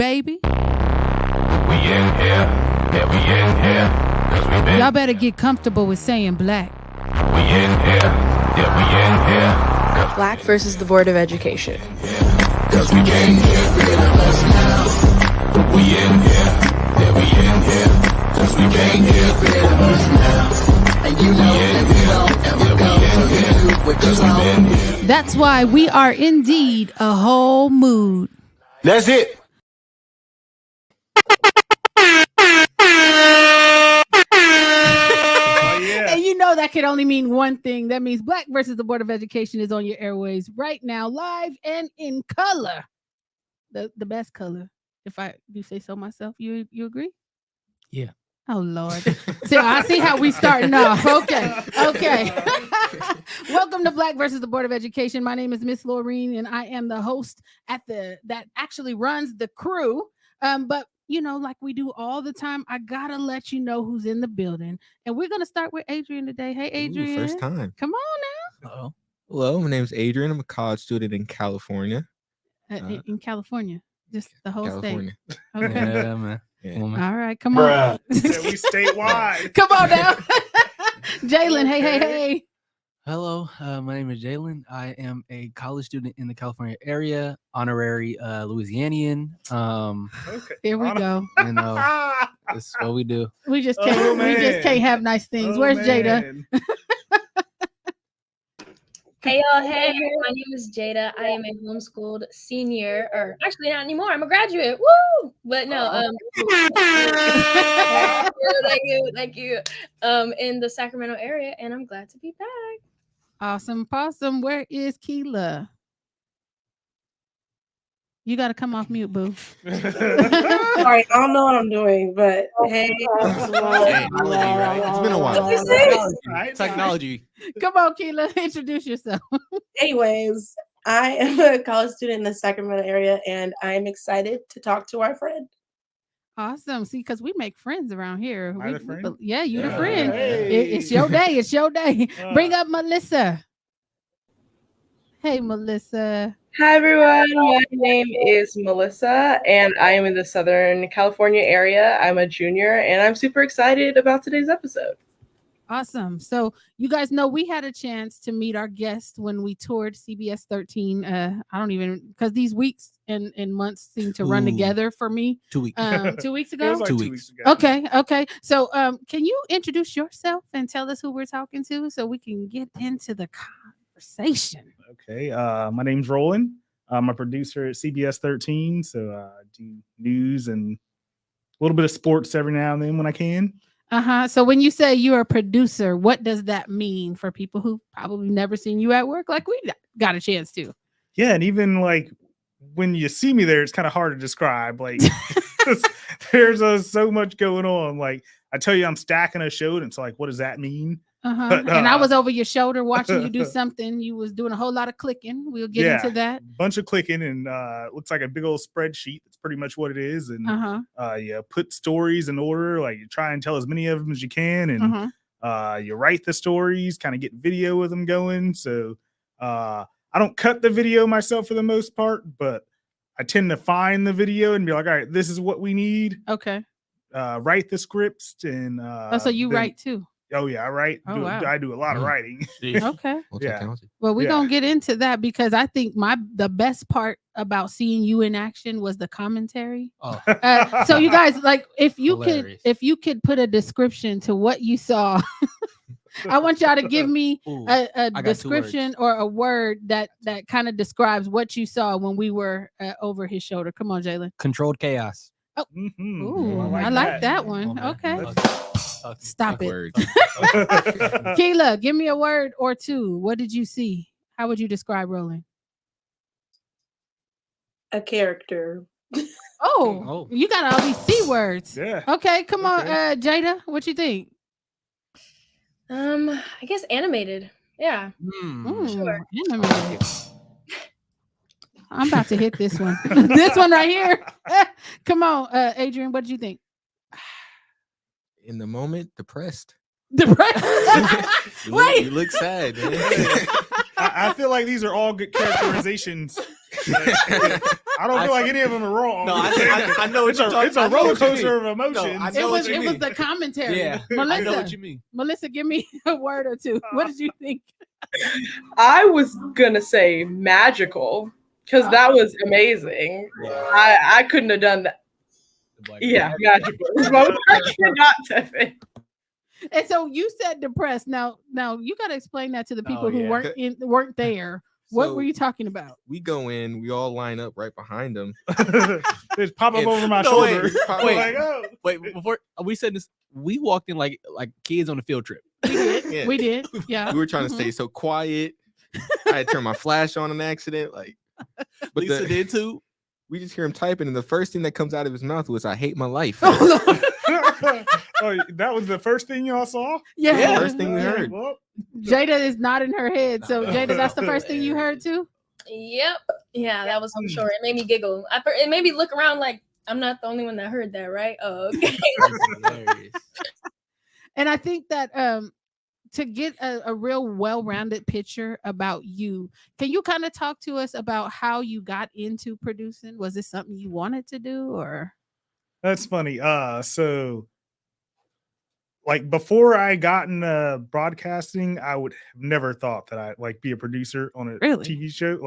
baby. We in here, yeah, we in here, 'cause we been. Y'all better get comfortable with saying black. We in here, yeah, we in here, 'cause Black versus the Board of Education. Cause we can't get rid of us now. We in here, yeah, we in here. Cause we can't get rid of us now. And you know that we won't ever go because we've been here. That's why we are indeed a whole mood. That's it. And you know that could only mean one thing. That means Black versus the Board of Education is on your airways right now, live and in color. The best color, if I do say so myself. You agree? Yeah. Oh Lord. See, I see how we starting off. Okay. Welcome to Black versus the Board of Education. My name is Miss Laureen, and I am the host that actually runs the crew. But you know, like we do all the time, I gotta let you know who's in the building. And we're gonna start with Adrian today. Hey, Adrian. Ooh, first time. Come on Uh-oh. Hello, my name's Adrian. I'm a college student in California. now. In California. Just the whole California. state. Okay. Yeah, man. Yeah. Come on, man. All right, come on. Yeah, we statewide. Come on now. Jalen, hey. Hello, my name is Jalen. I am a college student in the California area, honorary Louisianian. Okay. Here we go. You know, that's what we do. We just Oh, can't man. have nice things. Where's Jada? Hey y'all, hey, my name is Jada. I am a homeschooled senior, or actually not anymore. I'm a graduate. Woo! But no, thank you. In the Sacramento area, and I'm glad to be back. Awesome, possum. Where is Keela? You got to come off mute, boo. Sorry, I don't know what I'm doing, but hey. It's been a while. What'd you say? Technology. Come on, Keela. Introduce yourself. Anyways, I am a college student in the Sacramento area, and I am excited to talk to our friend. Awesome. See, because we make friends around here. Am I the friend? Yeah, you the Yeah. friend. Hey. It's your day. It's your day. Uh. Bring up Melissa. Hey, Melissa. Hi everyone, my name is Melissa and I am in the Southern California area. I'm a junior and I'm super excited about today's episode. Awesome. So you guys know we had a chance to meet our guest when we toured CBS 13. I don't even, because these weeks and months seem to run Ooh. together for me. 2 weeks. 2 weeks It ago? was like 2 2 weeks. weeks ago. Okay. So can you introduce yourself and tell us who we're talking to so we can get into the conversation? Okay. My name's Roland. I'm a producer at CBS 13, so I do news and a little bit of sports every now and then when I can. So when you say you're a producer, what does that mean for people who probably never seen you at work like we got a chance to? Yeah, and even like when you see me there, it's kind of hard to describe. Like there's so much going on. Like I tell you, I'm stacking a show, and it's like, what does that mean? But, And I was over your shoulder watching you do something. You was doing a whole lot of clicking. We'll get into that. Bunch of clicking, and looks like a big old spreadsheet. That's pretty much what it is. And you put stories in order. Like you try and tell as many of them as you can, and you write the stories, kind of get video with them going. So I don't cut the video myself for the most part, but I tend to find the video and be like, all right, this is what we need. Okay. Write the scripts and So you then- write too. Oh yeah, I write. Oh, wow. I do a lot of writing. Okay. Yeah. Well, we're Yeah. gonna get into that because I think the best part about seeing you in action was the commentary. Oh, So you guys, like, if you Hilarious. could put a description to what you saw, I want y'all to give me ooh. a got 2 description or a word that kind of describes what you saw when we were over his shoulder. Come on, Jalen. Controlled chaos. Mhm. Ooh, I like that one. Oh, man. Okay. Okay. Stop it. Word. Keela, give me a word or two. What did you see? How would you describe Roland? A character. Oh, you got all these C words. Yeah. Okay, come on, Okay. Jada. What you think? I guess animated. Yeah. Ooh, Sure. animated. I'm about to hit this one. This one right here. Come on, Adrian. What did you think? In the moment, depressed. Depressed. You Wait. look sad, man. I feel like these are all good characterizations. I don't feel like any of them are wrong. No, I know it's a roller coaster of emotions. It was the commentary. Yeah, Melissa, I know what you mean. Melissa, give me a word or two. What did you think? I was gonna say magical because that was amazing. I couldn't have done that. Yeah, magical. I cannot Tevin. And so you said depressed. Now you got to explain that to the people who weren't there. What were you talking about? We go in, we all line up right behind them. Just pop up over my shoulder. Wait, before we said this, we walked in like kids on a field trip. We did. Yeah. We were trying to stay so quiet. I had turned my flash on an accident. But Lisa did too. We just hear him typing, and the first thing that comes out of his mouth was, "I hate my life." Oh, that was the first thing y'all saw? Yeah. First thing we heard. Well, Jada is nodding her head. So Jada, that's the first thing you heard too? Yep. Yeah, that was, I'm sure. It made me giggle. It made me look around like I'm not the only one that heard that, right? Oh, okay. And I think that to get a real well-rounded picture about you, can you kind of talk to us about how you got into producing? Was it something you wanted to do, or? That's funny. So like before I got into broadcasting, I would have never thought that I'd be a producer on a TV show.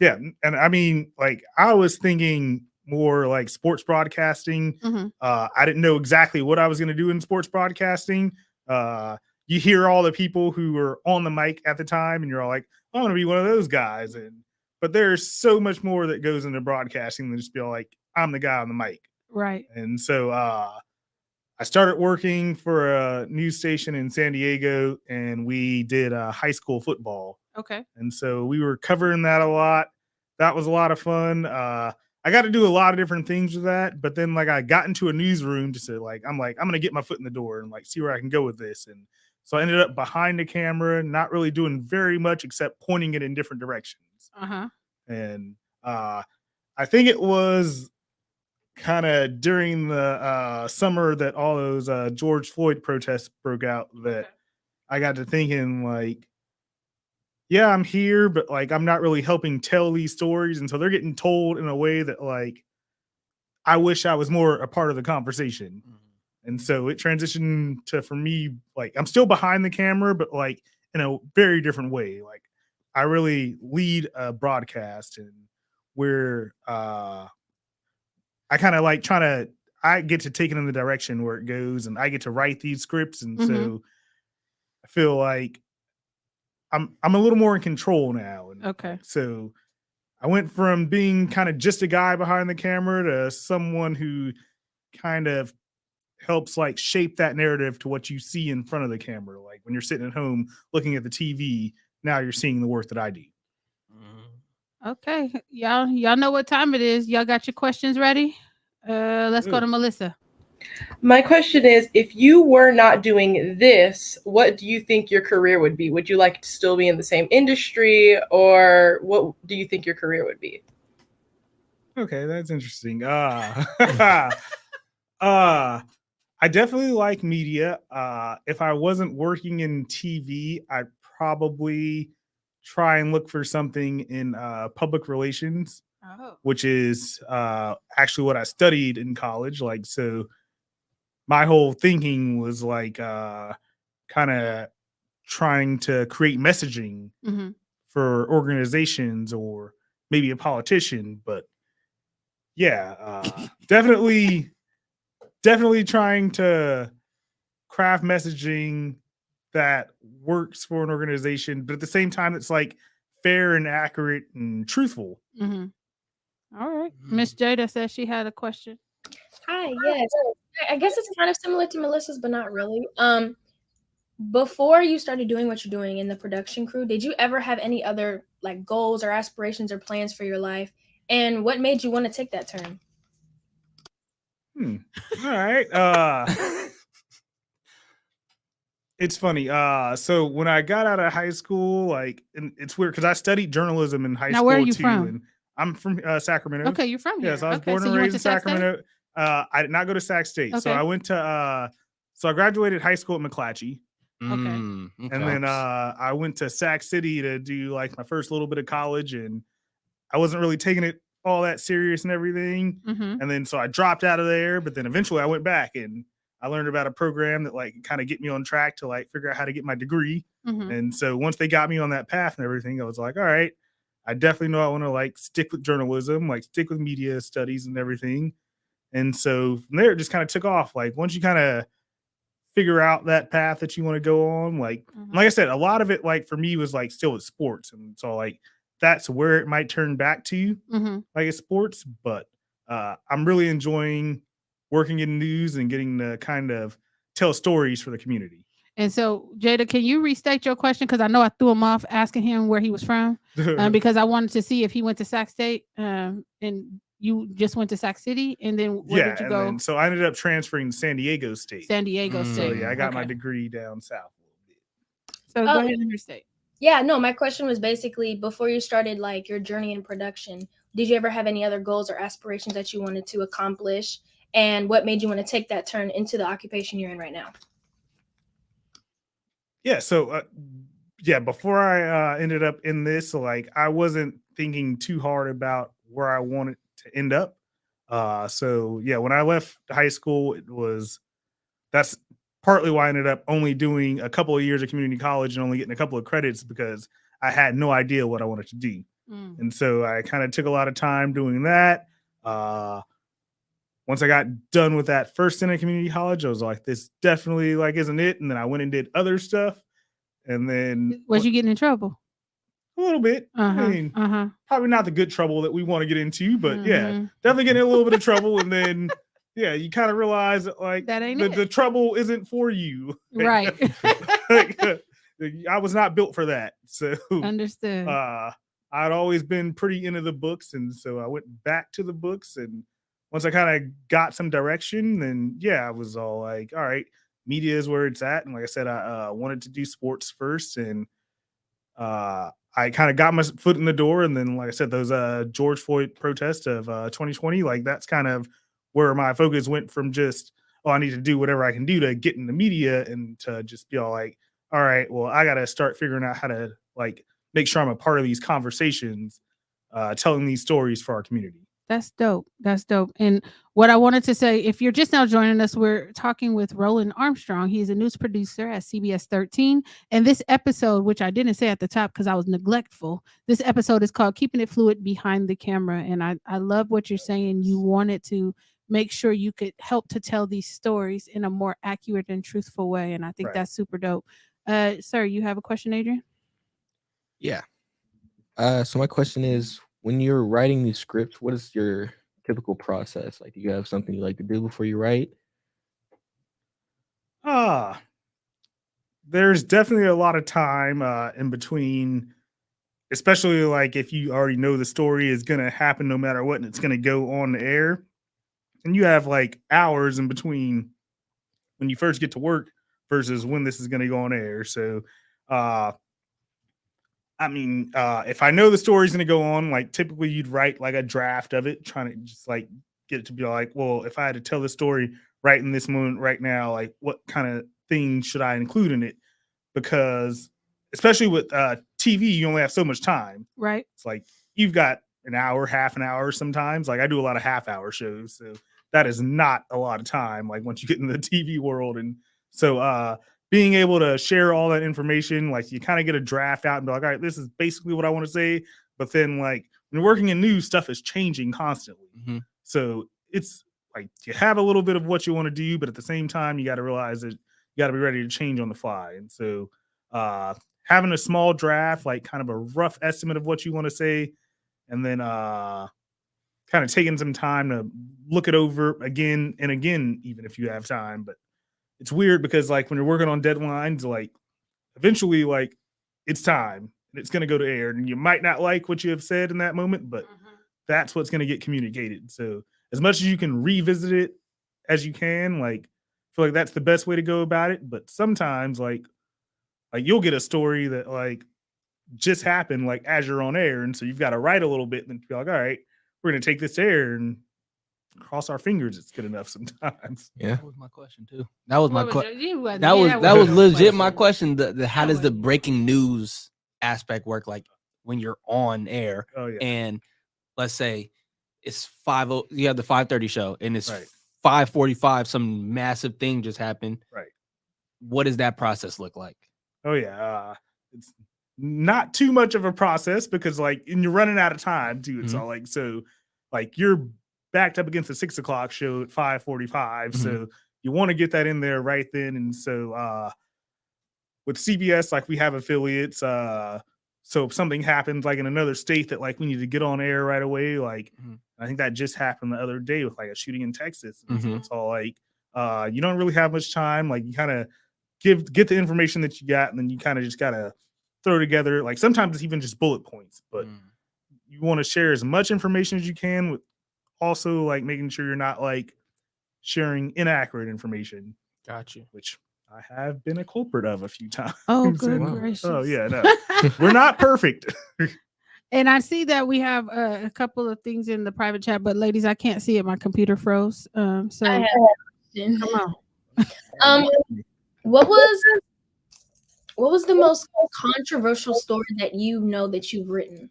Yeah. And I mean, I was thinking more like sports broadcasting. Mm-hmm. I didn't know exactly what I was going to do in sports broadcasting. You hear all the people who were on the mic at the time and you're all like, I want to be one of those guys. But there's so much more that goes into broadcasting than just be like, I'm the guy on the mic. Right. And so I started working for a news station in San Diego, and we did high school football. Okay. And so we were covering that a lot. That was a lot of fun. I got to do a lot of different things with that. But then I got into a newsroom to say I'm going to get my foot in the door and see where I can go with this. And so I ended up behind the camera, not really doing very much except pointing it in different directions. Uh-huh. And I think it was kind of during the summer that all those George Floyd protests broke out that I got to thinking yeah, I'm here, but I'm not really helping tell these stories. And so they're getting told in a way that I wish I was more a part of the conversation. Mm-hmm. And so it transitioned to, for me, I'm still behind the camera, but in a very different way. I really lead a broadcast, and where I kind of I get to take it in the direction where it goes, and I get to write these scripts. And so I feel like I'm a little more in control now. And okay. So I went from being kind of just a guy behind the camera to someone who kind of helps shape that narrative to what you see in front of the camera. When you're sitting at home looking at the TV, now you're seeing the work that I do. Okay. Y'all know what time it is. Y'all got your questions ready? Let's go to Melissa. My question is, if you were not doing this, what do you think your career would be? Would you like to still be in the same industry, or what do you think your career would be? Okay, that's interesting. I definitely like media. If I wasn't working in TV, I'd probably try and look for something in public relations, which is actually what I studied in college. So my whole thinking was kind of trying to create messaging for organizations or maybe a politician. But yeah, definitely trying to craft messaging that works for an organization, but at the same time, it's fair and accurate and truthful. Mm-hmm. All right. Miss Jada says she had a question. Hi, yes. I guess it's kind of similar to Melissa's, but not really. Before you started doing what you're doing in the production crew, did you ever have any other goals or aspirations or plans for your life? And what made you want to take that turn? All right. It's funny. So when I got out of high school, and it's weird because I studied journalism in high school. Where are you too, from? And I'm from Sacramento. Okay, you're from here. Yes, I was born and raised in Sacramento. I did not go to Sac State. Okay. So I went to so I graduated high school at McClatchy. Okay. And then I went to Sac City to do like my first little bit of college, and I wasn't really taking it all that serious and everything. And then so I dropped out of there, but then eventually I went back and I learned about a program that like kind of get me on track to like figure out how to get my degree. And so once they got me on that path and everything, I was like, all right, I definitely know I want to like stick with journalism, like stick with media studies and everything. And so from there, it just kind of took off. Like once you kind of figure out that path that you want to go on, like I said, a lot of it, like for me, was like still with sports, and so like that's where it might turn back to, like it's sports. But I'm really enjoying working in news and getting to kind of tell stories for the community. And so, Jada, can you restate your question? Because I know I threw him off asking him where he was from, because I wanted to see if he went to Sac State, and you just went to Sac City, and then where did you go? Then, so I ended up transferring to San Diego State. San Diego So State. yeah, I got my degree down south a little bit. So go ahead and restate. Yeah, no, my question was basically before you started like your journey in production, did you ever have any other goals or aspirations that you wanted to accomplish? And what made you want to take that turn into the occupation you're in right now? Yeah, so before I ended up in this, like I wasn't thinking too hard about where I wanted to end up. So yeah, when I left high school, that's partly why I ended up only doing a couple of years of community college and only getting a couple of credits, because I had no idea what I wanted to do. And so I kind of took a lot of time doing that. Once I got done with that first stint at community college, I was like, this definitely like isn't it. And then I went and did other stuff. And then Was you getting in trouble? A little bit. I mean, probably not the good trouble that we want to get into, but yeah, definitely getting in a little bit of trouble. And then yeah, you kind of realize that like that ain't the trouble isn't for you. Right. I was not built for that. So understood. I'd always been pretty into the books, and so I went back to the books, and once I kind of got some direction, then yeah, I was all like, all right, media is where it's at. And like I said, I wanted to do sports first, and I kind of got my foot in the door. And then, like I said, those George Floyd protests of 2020, like that's kind of where my focus went from just, oh, I need to do whatever I can do to get in the media, and to just be all like, all right, well, I got to start figuring out how to like make sure I'm a part of these conversations, telling these stories for our community. That's dope. That's dope. And what I wanted to say, if you're just now joining us, we're talking with Roland Armstrong. He's a news producer at CBS 13. And this episode, which I didn't say at the top because I was neglectful, this episode is called Keeping It Fluid Behind the Camera. And I love what you're saying. You wanted to make sure you could help to tell these stories in a more accurate and truthful way. And I think that's super dope. Sir, you have a question, Adrian? Yeah. So my question is, when you're writing these scripts, what is your typical process? Like, do you have something you like to do before you write? There's definitely a lot of time in between, especially like if you already know the story is going to happen no matter what, and it's going to go on the air. And you have like hours in between when you first get to work versus when this is going to go on air. So, I mean, if I know the story's going to go on, like typically you'd write like a draft of it, trying to just like get it to be like, well, if I had to tell the story right in this moment, right now, like what kind of things should I include in it? Because especially with TV, you only have so much time. Right. It's like you've got an hour, half an hour sometimes. Like I do a lot of half-hour shows, so that is not a lot of time. Like once you get in the TV world, and so being able to share all that information, like you kind of get a draft out and be like, all right, this is basically what I want to say. But then like when you're working in news, stuff is changing constantly. So it's like you have a little bit of what you want to do, but at the same time, you got to realize that you got to be ready to change on the fly. And so having a small draft, like kind of a rough estimate of what you want to say, and then kind of taking some time to look it over again and again, even if you have time. But it's weird because like when you're working on deadlines, like eventually like it's time and it's going to go to air, and you might not like what you have said in that moment, but that's what's going to get communicated. So as much as you can revisit it as you can, like I feel like that's the best way to go about it. But sometimes like you'll get a story that like just happened like as you're on air, and so you've got to write a little bit and then be like, all right, we're going to take this to air, and cross our fingers it's good enough sometimes. Yeah. That was my question too. That was my question. That That was your legit my question. question. How does the breaking news aspect work? Like when you're on air, Oh yeah. and let's say it's 5:00, you have the 5:30 show, and it's Right. 5:45. Some massive thing just happened. Right. What does that process look like? Oh yeah. It's not too much of a process because like, and you're running out of time too. It's all like, so like you're backed up against the 6 o'clock show at 5:45. So you want to get that in there right then. And so with CBS, like we have affiliates. So if something happens like in another state that like we need to get on air right away, like I think that just happened the other day with like a shooting in Texas. And so it's all like you don't really have much time. Like you kind of get the information that you got, and then you kind of just gotta throw together. Like sometimes it's even just bullet points, but you want to share as much information as you can with also like making sure you're not like sharing inaccurate information. Got you. Which I have been a culprit of a few times. Oh, good gracious. Oh yeah, no. We're not perfect. And I see that we have a couple of things in the private chat, but ladies, I can't see it. My computer froze. So I have a question. come on. What was the most controversial story that you know that you've written?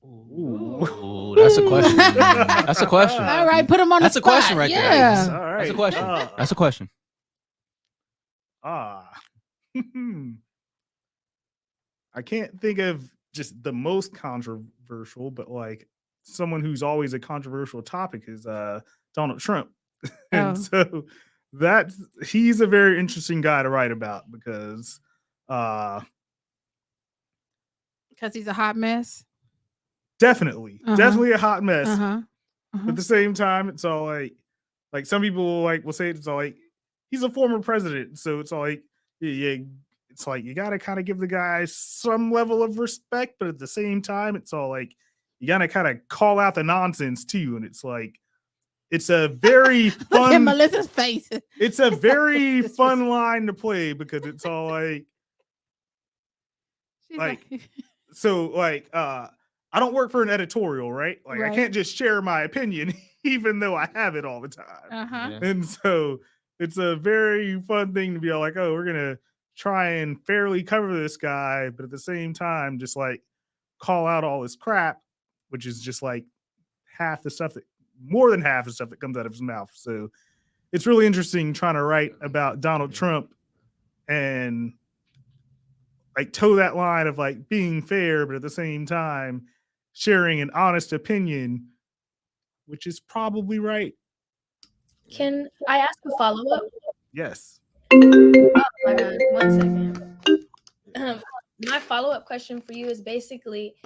Ooh, that's a question. That's a question. All right, put them on That's the a question spot. right Yeah. there. All right. That's a question. That's a question. I can't think of just the most controversial, but like someone who's always a controversial topic is Donald Trump. And so he's a very interesting guy to write about because he's a hot mess. Definitely a hot mess. At the same time, it's all like some people will say it's all like he's a former president, so it's all like yeah, it's like you gotta kind of give the guy some level of respect, but at the same time, it's all like you gotta kind of call out the nonsense too, and it's like it's a very fun. Look at Melissa's face. It's a very fun line to play because it's all like so like I don't work for an editorial, right? Like I can't just share my opinion, even though I have it all the time. And so it's a very fun thing to be all like, oh, we're gonna try and fairly cover this guy, but at the same time, just like call out all this crap, which is just like more than half the stuff that comes out of his mouth. So it's really interesting trying to write about Donald Trump and like toe that line of like being fair, but at the same time sharing an honest opinion, which is probably right. Can I ask a follow-up? Yes. Oh my God, 1 second. My follow-up question for you is basically,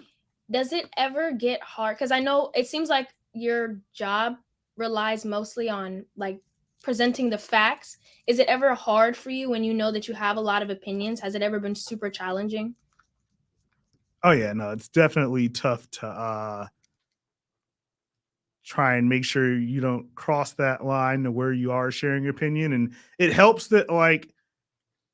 does it ever get hard? Because I know it seems like your job relies mostly on like presenting the facts. Is it ever hard for you when you know that you have a lot of opinions? Has it ever been super challenging? Oh yeah, no, it's definitely tough to try and make sure you don't cross that line to where you are sharing your opinion. And it helps that like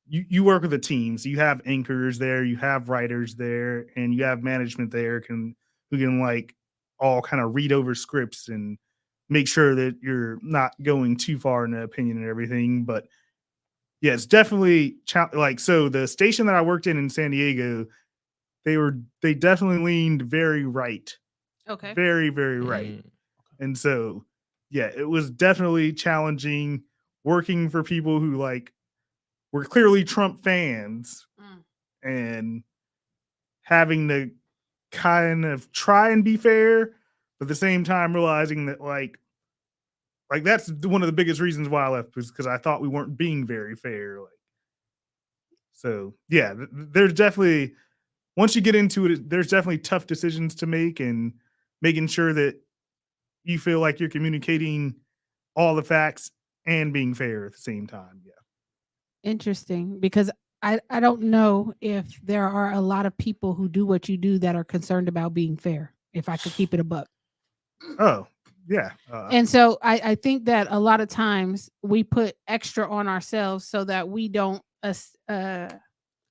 you work with a team. So you have anchors there, you have writers there, and you have management there who can like all kind of read over scripts and make sure that you're not going too far in the opinion and everything. But yeah, it's definitely like, so the station that I worked in San Diego, they definitely leaned very right. Okay. Very, very right. And so, yeah, it was definitely challenging working for people who like were clearly Trump fans and having to kind of try and be fair, but at the same time realizing that like that's one of the biggest reasons why I left, was because I thought we weren't being very fair. Like, so yeah, there's definitely, once you get into it, there's definitely tough decisions to make, and making sure that you feel like you're communicating all the facts and being fair at the same time. Yeah. Interesting, because I don't know if there are a lot of people who do what you do that are concerned about being fair, if I could keep it a buck. Oh, yeah. And so I think that a lot of times we put extra on ourselves so that we don't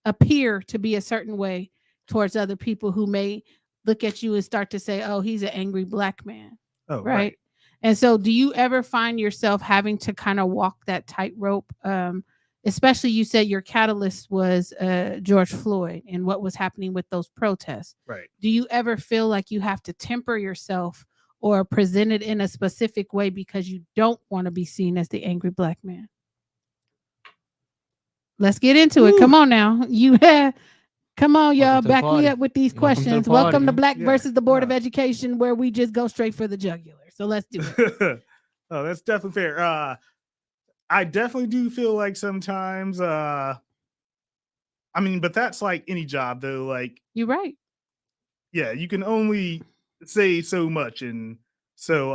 appear to be a certain way towards other people who may look at you and start to say, oh, he's an angry black man. Oh, right. And so do you ever find yourself having to kind of walk that tightrope? Especially you said your catalyst was George Floyd and what was happening with those protests. Right. Do you ever feel like you have to temper yourself or present it in a specific way because you don't want to be seen as the angry Black man? Let's get into it. Come on now. Come on, y'all. Welcome to the Back me party. up with these Welcome to the questions. Welcome party. to Black Yeah, versus the Board of no. Education, where we just go straight for the jugular. So let's do it. Oh, that's definitely fair. I definitely do feel like sometimes, I mean, but that's like any job though. Like, You're right. yeah, you can only say so much. And so,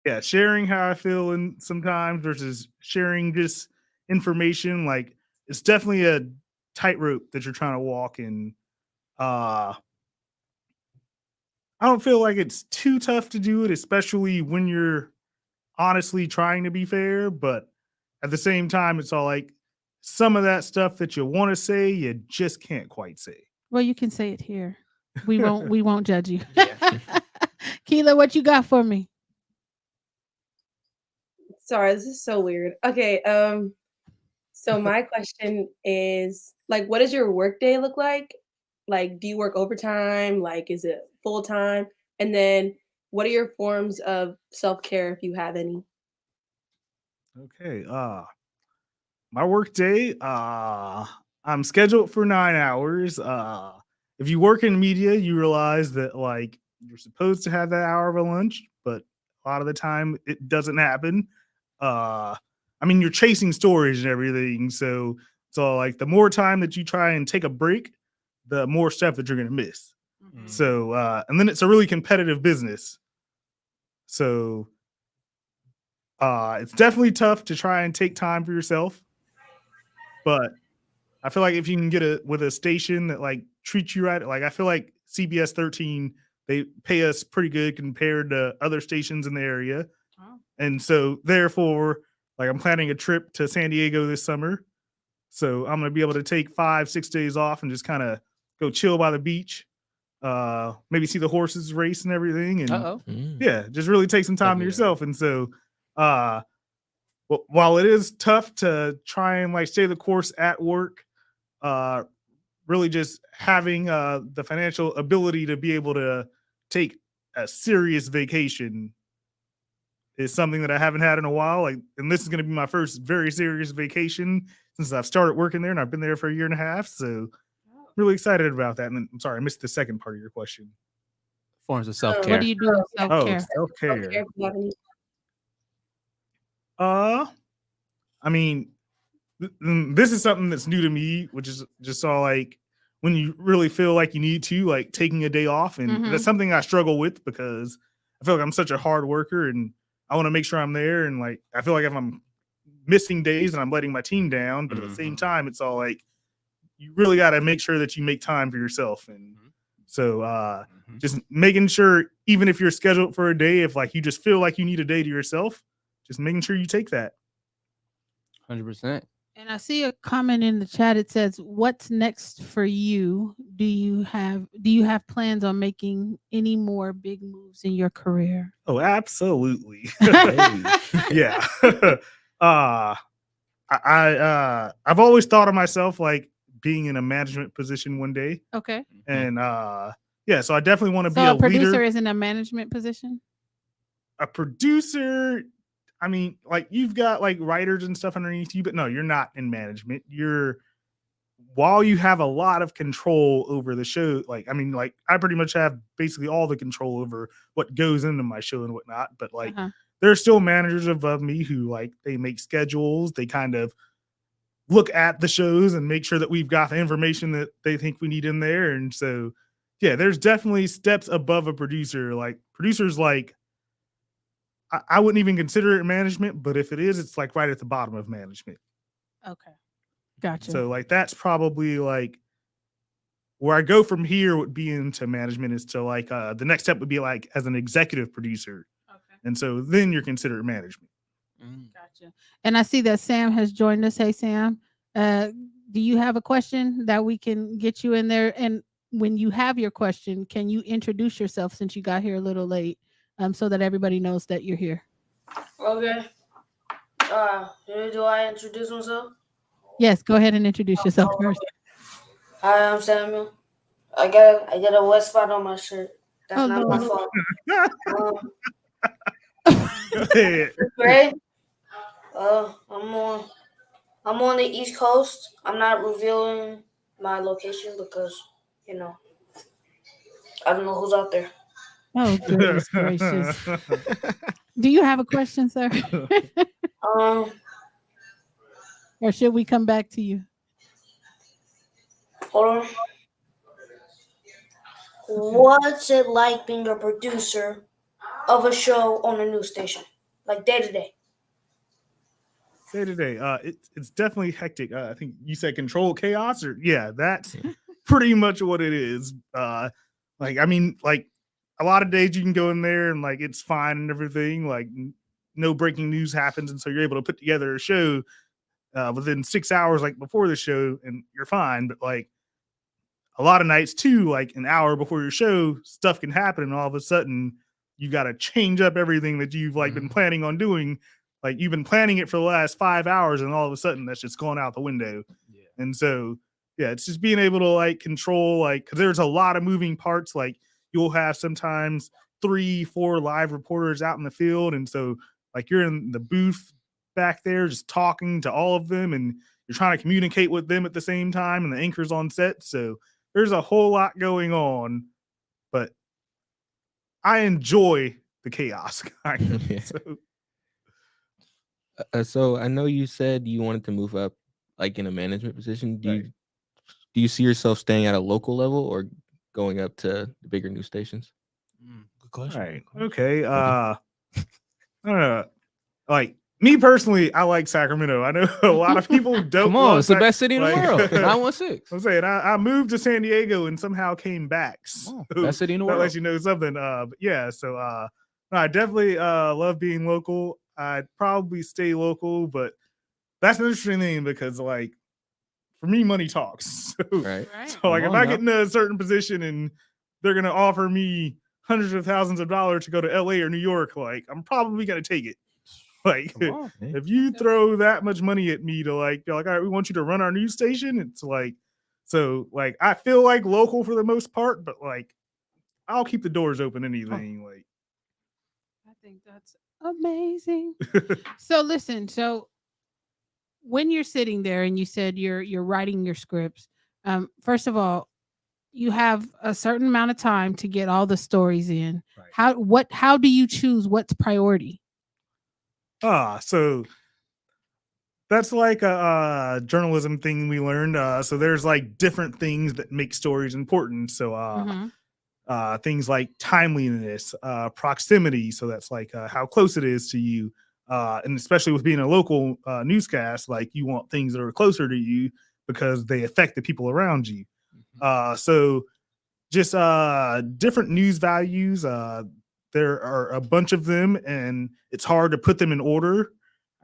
yeah, sharing how I feel and sometimes versus sharing just information, like it's definitely a tightrope that you're trying to walk. And I don't feel like it's too tough to do it, especially when you're honestly trying to be fair. But at the same time, it's all like some of that stuff that you want to say, you just can't quite say. Well, you can say it here. We won't judge you. Keela, what you got for me? Sorry, this is so weird. Okay, so my question is like, what does your workday look like? Like, do you work overtime? Like, is it full time? And then what are your forms of self-care if you have any? Okay. My work day, I'm scheduled for 9 hours. If you work in media, you realize that like you're supposed to have that hour of a lunch, but a lot of the time it doesn't happen. I mean, you're chasing stories and everything, so like the more time that you try and take a break, the more stuff that you're gonna miss. So and then it's a really competitive business. So it's definitely tough to try and take time for yourself. But I feel like if you can get with a station that like treats you right, like I feel like CBS 13, they pay us pretty good compared to other stations in the area. Oh. And so therefore, like I'm planning a trip to San Diego this summer. So I'm gonna be able to take 5-6 days off and just kind of go chill by the beach. Maybe see the horses race and everything. And yeah, just really take some time to yourself. And so while it is tough to try and like stay the course at work, really just having the financial ability to be able to take a serious vacation is something that I haven't had in a while. Like, and this is going to be my first very serious vacation since I've started working there, and I've been there for a year and a half. So, really excited about that. And then, I'm sorry, I missed the second part of your question. Forms of self-care. What do you do with self-care? Self-care. I mean, this is something that's new to me, which is just all like when you really feel like you need to, like taking a day off. And that's something I struggle with because I feel like I'm such a hard worker and I want to make sure I'm there. And like, I feel like if I'm missing days and I'm letting my team down, but at the same time, it's all like, you really got to make sure that you make time for yourself. And so just making sure, even if you're scheduled for a day, if like you just feel like you need a day to yourself, just making sure you take that. 100%. And I see a comment in the chat. It says, "What's next for you? Do you have plans on making any more big moves in your career?" Oh, absolutely. Yeah. I've always thought of myself like being in a management position one day. Okay. And yeah, so I definitely want to be So a a producer leader. is in a management position? A producer, I mean, like you've got like writers and stuff underneath you, but no, you're not in management. While you have a lot of control over the show, like, I mean, like I pretty much have basically all the control over what goes into my show and whatnot, but like there are still managers above me who like, they make schedules, they kind of look at the shows and make sure that we've got the information that they think we need in there. And so, yeah, there's definitely steps above a producer. Like producers, like, I wouldn't even consider it management, but if it is, it's like right at the bottom of management. Okay. Gotcha. So like that's probably like where I go from here would be into management is to like the next step would be like as an executive producer. Okay. And so then you're considered management. Gotcha. And I see that Sam has joined us. Hey Sam. Do you have a question that we can get you in there? And when you have your question, can you introduce yourself since you got here a little late? so that everybody knows that you're here. Okay. Do I introduce myself? Yes, go ahead and introduce yourself first. Hi, I'm Samuel. I got a wet spot on my shirt. That's not my fault. Great. I'm on the East Coast. I'm not revealing my location because, you know, I don't know who's out there. Oh, goodness gracious. Do you have a question, sir? Or should we come back to you? Hold on. What's it like being a producer of a show on a news station, like day to day? Day to day, it's definitely hectic. I think you said controlled chaos, or yeah, that's pretty much what it is. Like a lot of days you can go in there and like it's fine and everything. Like no breaking news happens, and so you're able to put together a show within 6 hours, like before the show, and you're fine. But like a lot of nights too, like an hour before your show, stuff can happen, and all of a sudden you got to change up everything that you've like been planning on doing. Like you've been planning it for the last 5 hours, and all of a sudden that's just gone out the window. Yeah. And so, yeah, it's just being able to like control, like, because there's a lot of moving parts. Like you'll have sometimes 3-4 live reporters out in the field, and so like you're in the booth back there just talking to all of them, and you're trying to communicate with them at the same time, and the anchor's on set. So there's a whole lot going on, but I enjoy the chaos kind of. Yeah. So I know you said you wanted to move up like in a management position. Do you see yourself staying at a local level or going up to the bigger news stations? Good question. Right. Okay. I don't know. Like me personally, I like Sacramento. I know a lot of people don't. Come on, it's the best city in the world. 916. I'm saying I moved to San Diego and somehow came back. So best city in the world. That lets you know something. But yeah. So I definitely love being local. I'd probably stay local, but that's an interesting thing because, like, for me, money talks. So, so like, if I get in a certain position and they're gonna offer me hundreds of thousands of dollars to go to LA or New York, like, I'm probably gonna take it. Like, if you throw that much money at me to like, be like, all right, we want you to run our news station. It's like, so like, I feel like local for the most part, but like, I'll keep the doors open. Anything like. I think that's amazing. So listen, so when you're sitting there and you said you're writing your scripts, first of all, you have a certain amount of time to get all the stories in. Right. How do you choose what's priority? So that's like a journalism thing we learned. So there's like different things that make stories important. So things like timeliness, proximity. So that's like how close it is to you. And especially with being a local newscast, like you want things that are closer to you because they affect the people around you. So just different news values. There are a bunch of them, and it's hard to put them in order.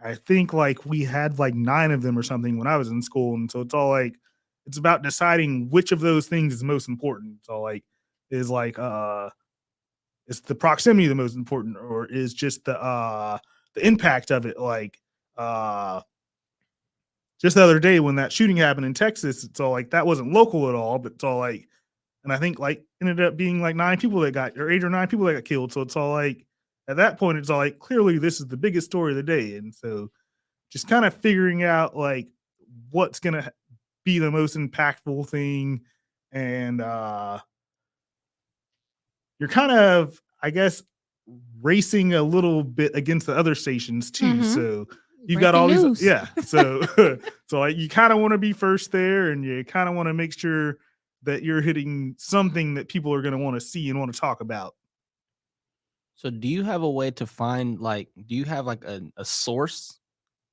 I think like we had like 9 of them or something when I was in school. And so it's all like, it's about deciding which of those things is most important. So like, is like is the proximity the most important, or is just the impact of it? Like just the other day when that shooting happened in Texas, it's all like that wasn't local at all, but it's all like, and I think like ended up being like 9 people that got, or 8 or 9 people that got killed. So it's all like at that point it's all like clearly this is the biggest story of the day. And so just kind of figuring out like what's gonna be the most impactful thing, and you're kind of, I guess, racing a little bit against the other stations too. Mm-hmm. So you've got all these, yeah. So, so like you kind of want to be first there, and you kind of want to make sure that you're hitting something that people are going to want to see and want to talk about. So do you have a way to find, like, do you have like a source,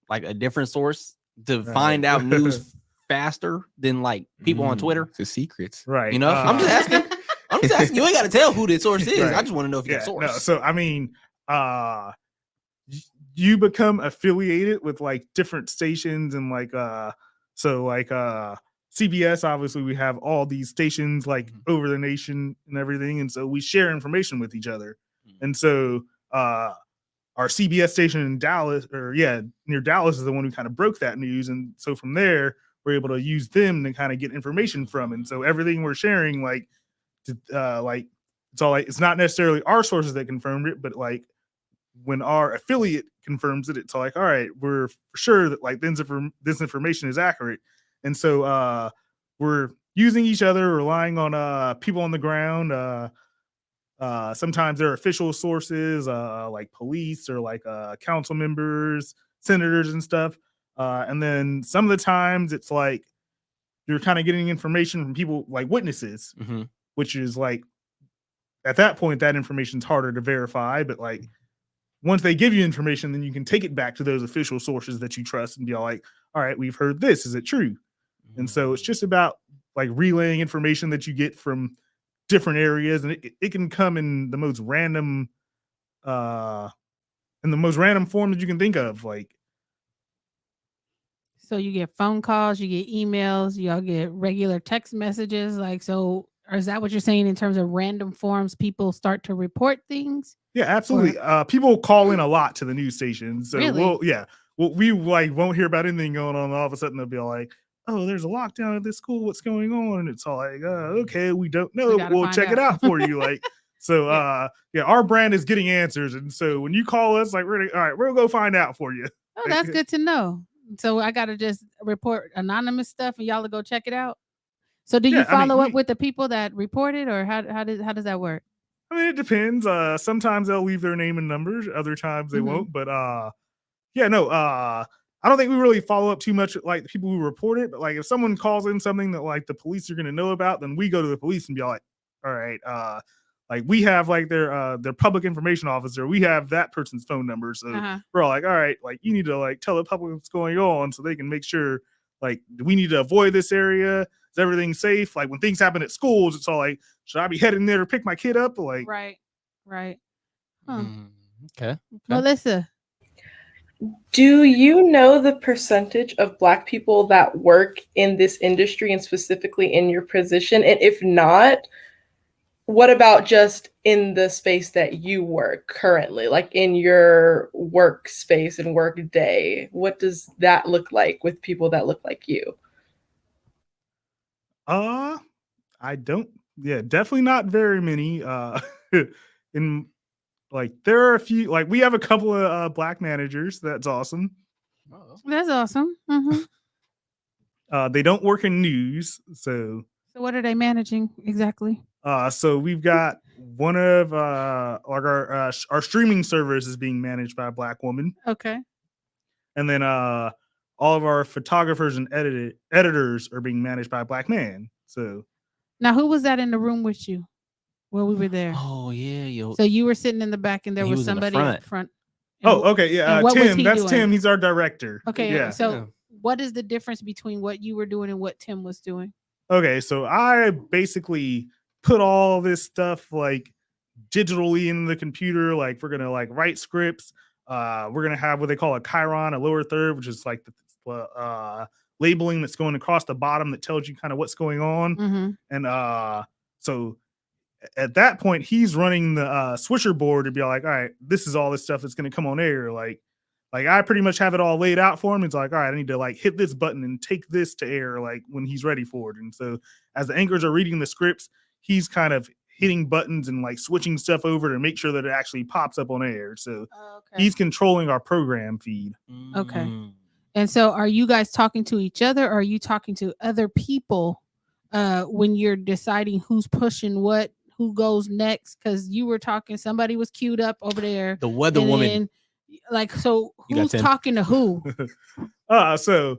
like a different source to find out news faster than like people on Twitter? The secrets, right? You know, I'm just asking. I'm just asking. You ain't got to tell who the source is. Right. I just want to know if you got a source. No, so I mean, you become affiliated with like different stations, and like so like CBS, obviously we have all these stations like over the nation and everything, and so we share information with each other. And so our CBS station in Dallas, near Dallas, is the one who kind of broke that news. And so from there, we're able to use them to kind of get information from. And so everything we're sharing, like it's all like, it's not necessarily our sources that confirmed it, but like when our affiliate confirms it, it's like, all right, we're for sure that like this information is accurate. And so we're using each other, relying on people on the ground. Sometimes there are official sources like police or like council members, senators and stuff. And then some of the times it's like you're kind of getting information from people like witnesses, which is like at that point, that information is harder to verify. But like once they give you information, then you can take it back to those official sources that you trust and be all like, all right, we've heard this. Is it true? And so it's just about like relaying information that you get from different areas, and it can come in the most random form that you can think of. Like, so you get phone calls, you get emails, y'all get regular text messages. Like, so, or is that what you're saying in terms of random forms? People start to report things. Yeah, absolutely. People call in a lot to the news station, so really? we like won't hear about anything going on. All of a sudden, they'll be like, "Oh, there's a lockdown at this school. What's going on?" And it's all like, "Okay, we don't know. We'll check it out for you." Like, so, our brand is getting answers, and so when you call us, like, all right, we'll go find out for you. Oh, that's good to know. So I got to just report anonymous stuff, and y'all will go check it out. So do you follow up with the people that reported, or how does that work? I mean, it depends. Sometimes they'll leave their name and numbers. Other times they won't. But I don't think we really follow up too much with, like, the people who report it. But like, if someone calls in something that like the police are going to know about, then we go to the police and be like, all right, like we have like their public information officer. We have that person's phone number. So we're all like, all right, like you need to like tell the public what's going on so they can make sure, like, we need to avoid this area. Is everything safe? Like when things happen at schools, it's all like, should I be heading there to pick my kid up? Like, right. Huh. Okay. Melissa, do you know the percentage of Black people that work in this industry and specifically in your position? And if not, what about just in the space that you work currently, like in your workspace and work day? What does that look like with people that look like you? I don't. Yeah, definitely not very many. In like there are a few. Like we have a couple of Black managers. That's awesome. that's awesome. They don't work in news, so what are they managing exactly? So we've got one of like our streaming service is being managed by a Black woman. Okay. And then all of our photographers and editors are being managed by a Black man. So now, who was that in the room with you while we were there? Oh yeah, So you were sitting in the back, and there was somebody up front. Oh, okay, yeah. Tim, that's doing? Tim. He's our director. Okay, yeah. So what is the difference between what you were doing and what Tim was doing? Okay, so I basically put all this stuff like digitally in the computer. Like we're gonna like write scripts. We're gonna have what they call a chyron, a lower third, which is like the labeling that's going across the bottom that tells you kind of what's going on. And so at that point, he's running the switcher board to be like, all right, this is all this stuff that's going to come on air. Like I pretty much have it all laid out for him. It's like, all right, I need to like hit this button and take this to air, like when he's ready for it. And so as the anchors are reading the scripts, he's kind of hitting buttons and like switching stuff over to make sure that it actually pops up on air. So he's controlling our program feed. Okay. And so are you guys talking to each other, or are you talking to other people when you're deciding who's pushing what, who goes next? Because you were talking, somebody was queued up over there. The weather woman. Like, so who's talking to who? So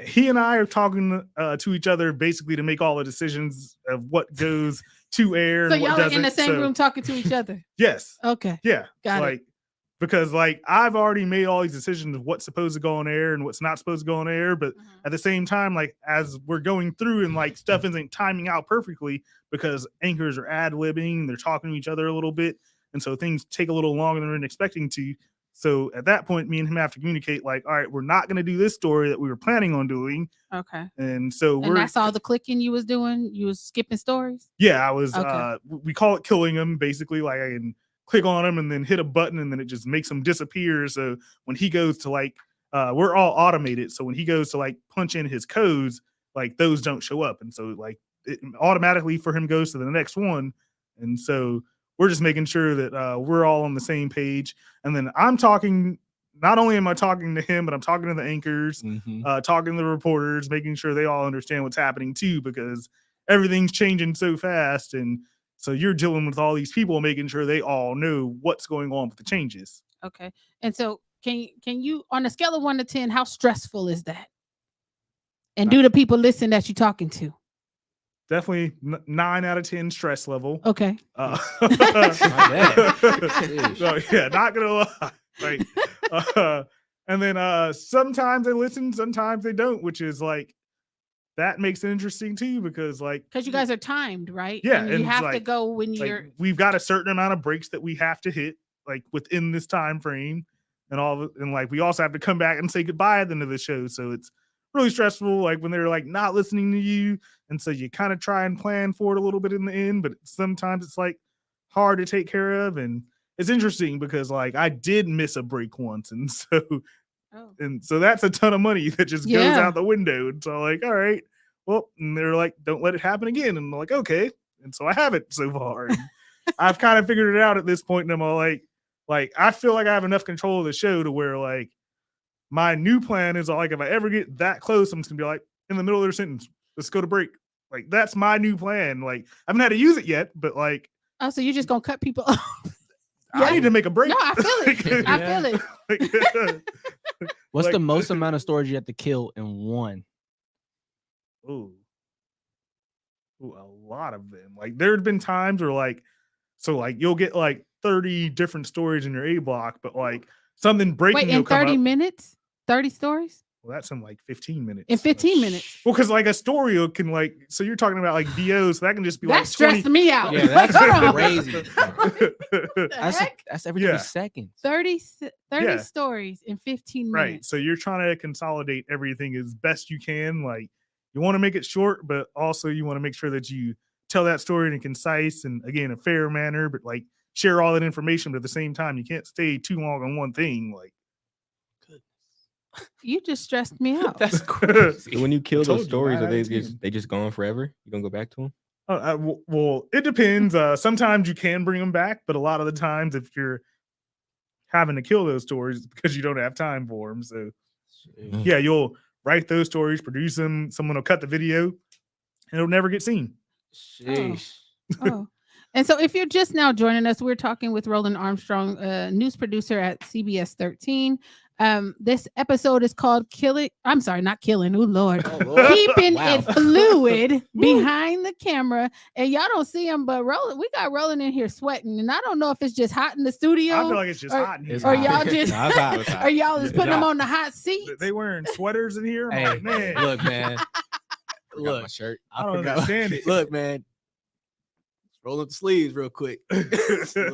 he and I are talking to each other basically to make all the decisions of what goes to air. So and what y'all doesn't. are in the same room talking to each other? Yes. Okay. Yeah. Got it. Because like I've already made all these decisions of what's supposed to go on air and what's not supposed to go on air. But at the same time, like as we're going through and like stuff isn't timing out perfectly because anchors are ad-libbing, they're talking to each other a little bit. And so things take a little longer than we're expecting to. So at that point, me and him have to communicate like, all right, we're not going to do this story that we were planning on doing. Okay. And so that's all the clicking you was doing? You was skipping stories? Yeah, I was, we call it killing them basically. Like I can click on them and then hit a button and then it just makes them disappear. So when he goes to like, we're all automated. So when he goes to like punch in his codes, like those don't show up. And so like it automatically for him goes to the next one. And so we're just making sure that we're all on the same page. And then I'm talking, not only am I talking to him, but I'm talking to the anchors, talking to the reporters, making sure they all understand what's happening too, because everything's changing so fast. And so you're dealing with all these people, making sure they all know what's going on with the changes. Okay. And so can you, on a scale of 1 to 10, how stressful is that? And do the people listen that you're talking to? Definitely 9 out of 10 stress level. Okay. So, yeah, not gonna lie. Like, and then sometimes they listen, sometimes they don't, which is like that makes it interesting too, because you guys are timed, right? Yeah, and you have to go when you're. We've got a certain amount of breaks that we have to hit, like within this time frame, and like we also have to come back and say goodbye at the end of the show. So it's really stressful, like when they're like not listening to you, and so you kind of try and plan for it a little bit in the end, but sometimes it's like hard to take care of. And it's interesting because like I did miss a break once, and so that's a ton of money that just goes out the window. And so like, all right, well, and they're like, don't let it happen again. And I'm like, okay. And so I haven't so far. And I've kind of figured it out at this point, and I'm all like I feel like I have enough control of the show to where like my new plan is like, if I ever get that close, I'm just gonna be like in the middle of their sentence, let's go to break. Like that's my new plan. Like I haven't had to use it yet, but like, oh, so you're just gonna cut people off? I need to make a break. No, I feel it. I feel it. What's the most amount of stories you have to kill in one? Ooh, a lot of them. Like there have been times where like, so like you'll get like 30 different stories in your A block, but like something breaking. Wait, in 30 minutes? 30 stories? Well, that's in like 15 minutes. In 15 minutes. Well, because like a story can like, so you're talking about like VO, so that can just be like that stressed me out. Yeah, that's crazy. That's every 3 seconds. 30 stories in 15 minutes. Right. So you're trying to consolidate everything as best you can. Like you want to make it short, but also you want to make sure that you tell that story in a concise and again a fair manner, but like share all that information, but at the same time you can't stay too long on one thing. Like you just stressed me out. That's crazy. So when you kill those stories, are they just gone forever? You don't go back to them? Well, it depends. Sometimes you can bring them back, but a lot of the times, if you're having to kill those stories, it's because you don't have time for them. So, yeah, you'll write those stories, produce them. Someone will cut the video, and it'll never get seen. Sheesh. Oh. And so if you're just now joining us, we're talking with Roland Armstrong, news producer at CBS 13. This episode is called Killing. I'm sorry, not killing. Oh Lord. Keeping it fluid behind the camera. And y'all don't see him, but Roland, we got Roland in here sweating. And I don't know if it's just hot in the studio. I feel like it's just hot in here. Or y'all just are y'all just putting them on the hot seat. They wearing sweaters in here. Hey, like, man. Look, man. Look, my shirt. I don't understand it. Look, man. Roll up the sleeves real quick. It's a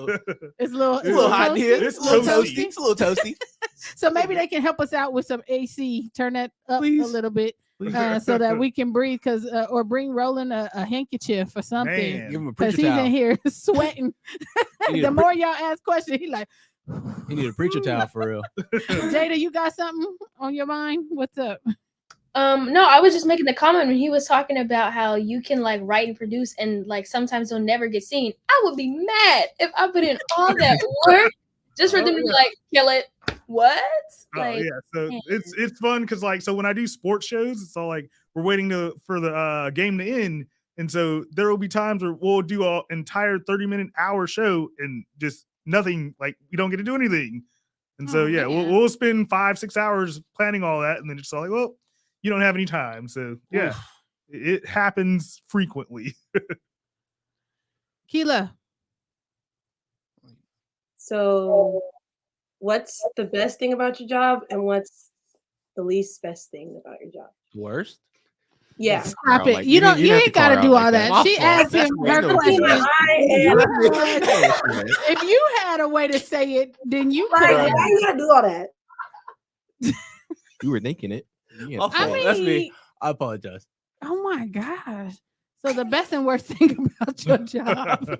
little hot in here. It's a little toasty. It's a little toasty. So maybe they can help us out with some AC. Turn that up a little bit so that we can breathe. Or bring Roland a handkerchief or something. Man. Give him a because preacher he's towel. in here sweating. The more y'all ask questions, he like. You need a preacher towel for real. Jada, you got something on your mind? What's up? No, I was just making the comment when he was talking about how you can like write and produce and like sometimes they'll never get seen. I would be mad if I put in all that work just for them to be like, kill it. What? Like, so it's fun because like so when I do sports shows, it's all like we're waiting for the game to end, and so there will be times where we'll do an entire 30-minute hour show and just nothing, like we don't get to do anything, and so we'll spend 5-6 hours planning all that, and then it's all like, well, you don't have any time, so it happens frequently. Keela. So what's the best thing about your job and what's the least best thing about your job? Worst? Yeah. Stop it. You ain't gotta do all that. She asked him her question. If you had a way to say it, then you could. Why you gotta do all that? You were thinking it. Yeah. That's me. I apologize. Oh my gosh. So the best and worst thing about your job.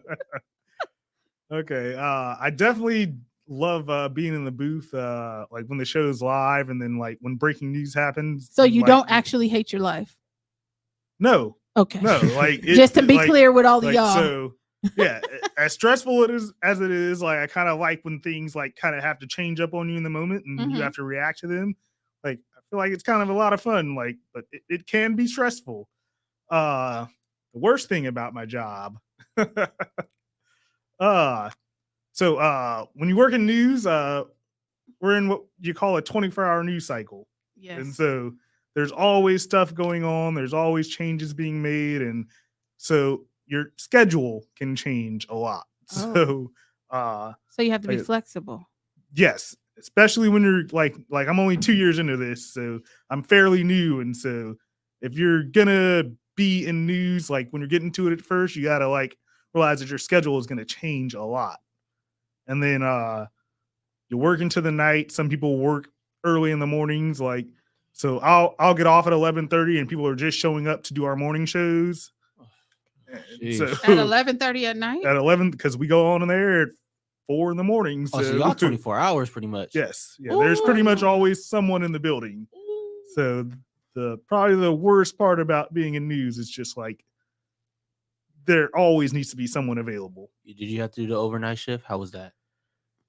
Okay. I definitely love being in the booth, like when the show's live, and then like when breaking news happens. So you like, don't actually hate your life? No. Okay. No. Like just to be clear with all the y'all. So yeah, as stressful as it is, like I kind of like when things like kind of have to change up on you in the moment and you have to react to them. Like I feel like it's kind of a lot of fun. Like, but it can be stressful. The worst thing about my job. When you work in news, we're in what you call a 24-hour news cycle. Yes. And so there's always stuff going on, there's always changes being made, and so your schedule can change a lot. Oh. So you have to be flexible. Yes, especially when you're like I'm only 2 years into this, so I'm fairly new, and so if you're gonna be in news, like when you're getting to it at first, you gotta like realize that your schedule is gonna change a lot. And then you work into the night. Some people work early in the mornings, like so I'll get off at 11:30 and people are just showing up to do our morning shows. So at 11:30 at night? At 11, because we go on in there at 4 in the morning. So y'all 24 hours pretty much. Yes. Yeah. There's pretty much always someone in the building. So probably the worst part about being in news is just like there always needs to be someone available. Did you have to do the overnight shift? How was that?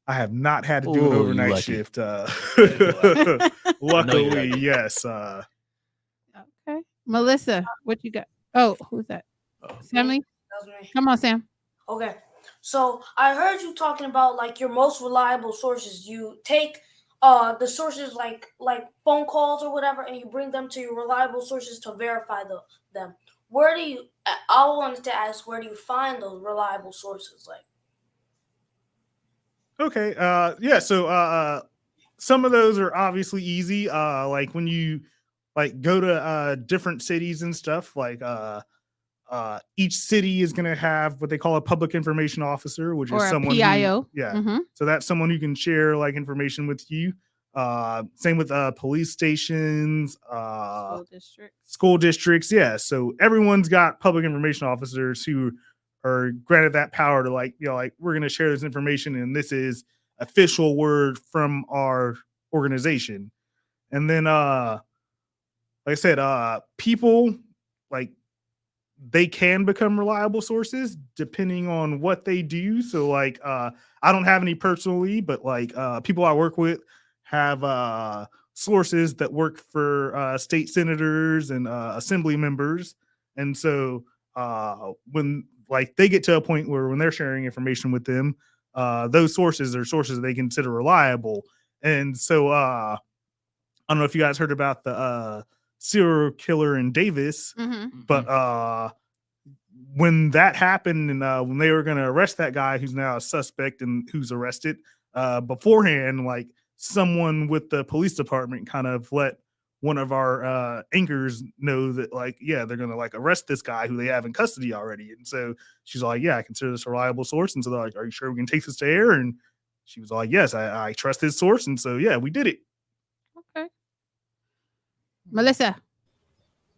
I have not had to do an overnight shift. Luckily, yes. Okay. Melissa, what you got? Oh, who's that? Sammy? That was me. Come on, Sam. Okay. So I heard you talking about like your most reliable sources. You take the sources like phone calls or whatever, and you bring them to your reliable sources to verify them. Where do you? I wanted to ask, where do you find those reliable sources? Like, Okay. Yeah. So some of those are obviously easy. Like when you like go to different cities and stuff. Like each city is going to have what they call a public information officer, which or is someone PIO. So that's someone who can share like information with you. Same with police stations, school districts. Yeah. So everyone's got public information officers who are granted that power to like, like we're going to share this information and this is official word from our organization. And then, like I said, people like they can become reliable sources depending on what they do. So like, I don't have any personally, but like people I work with have sources that work for state senators and assembly members. And so when like they get to a point where when they're sharing information with them, those sources are sources they consider reliable. And so I don't know if you guys heard about the serial killer in Davis, but when that happened and when they were going to arrest that guy who's now a suspect and who's arrested, beforehand, like someone with the police department kind of let one of our anchors know that like, yeah, they're going to like arrest this guy who they have in custody already. And so she's like, yeah, I consider this a reliable source. And so they're like, are you sure we can take this to air? And she was like, yes, I trust this source. And so, yeah, we did it. Okay. Melissa.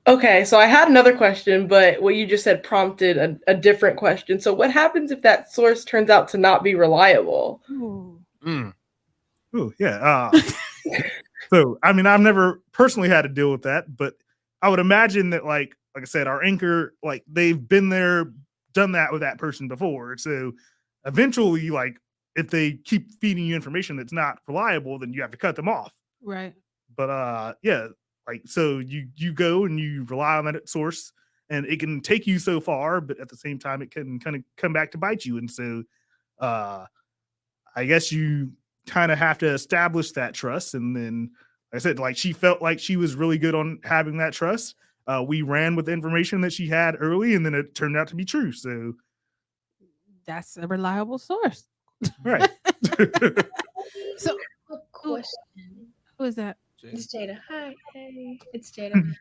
Okay, so I had another question, but what you just said prompted a different question. So what happens if that source turns out to not be reliable? Ooh. Ooh, yeah. So, I mean, I've never personally had to deal with that, but I would imagine that, like I said, our anchor, like they've been there, done that with that person before. So eventually, like if they keep feeding you information that's not reliable, then you have to cut them off. Right. But yeah, like so you go and you rely on that source, and it can take you so far, but at the same time, it can kind of come back to bite you. And so, I guess you kind of have to establish that trust. And then, like I said, like she felt like she was really good on having that trust. We ran with the information that she had early, and then it turned out to be true. So that's a reliable source, right? So, question. Who is that? It's Jada. Hi, hey, it's Jada.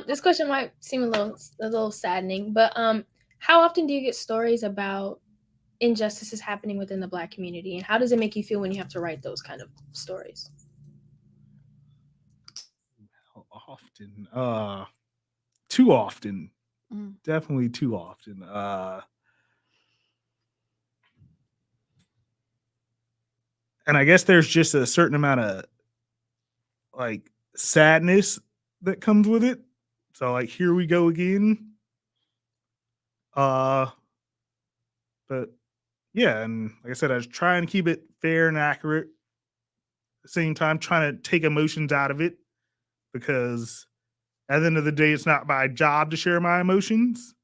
This question might seem a little saddening, but how often do you get stories about injustices happening within the Black community, and how does it make you feel when you have to write those kind of stories? How often? Too often. Definitely too often. and I guess there's just a certain amount of like sadness that comes with it. So like, here we go again. But yeah, and like I said, I was trying to keep it fair and accurate. At the same time, trying to take emotions out of it, because at the end of the day, it's not my job to share my emotions,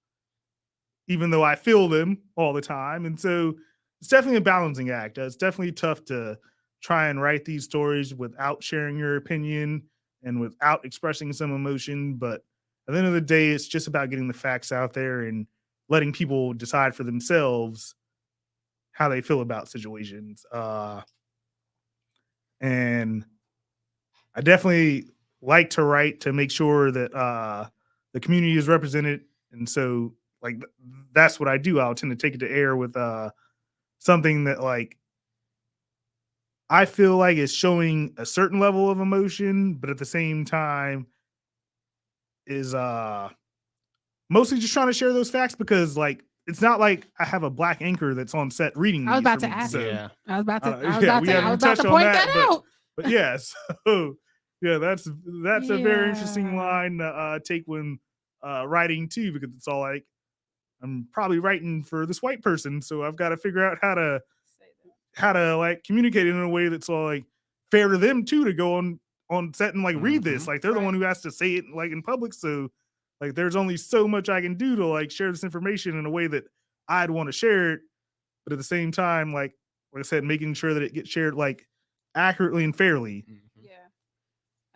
even though I feel them all the time. And so it's definitely a balancing act. It's definitely tough to try and write these stories without sharing your opinion and without expressing some emotion. But at the end of the day, it's just about getting the facts out there and letting people decide for themselves how they feel about situations. And I definitely like to write to make sure that the community is represented. And so like that's what I do. I'll tend to take it to air with something that like I feel like is showing a certain level of emotion, but at the same time is mostly just trying to share those facts, because like it's not like I have a black anchor that's on set reading. I was these about for to me, ask so, you. I was about to. we haven't touched on point that, out. but yeah, so yeah, that's a very interesting line to take when writing too, because it's all like, I'm probably writing for this white person, so I've got to figure out how to like communicate it in a way that's all like fair to them too, to go on set and like read this. Like they're the one who has to say it like in public, so like there's only so much I can do to like share this information in a way that I'd want to share it, but at the same time, like I said, making sure that it gets shared like accurately and fairly.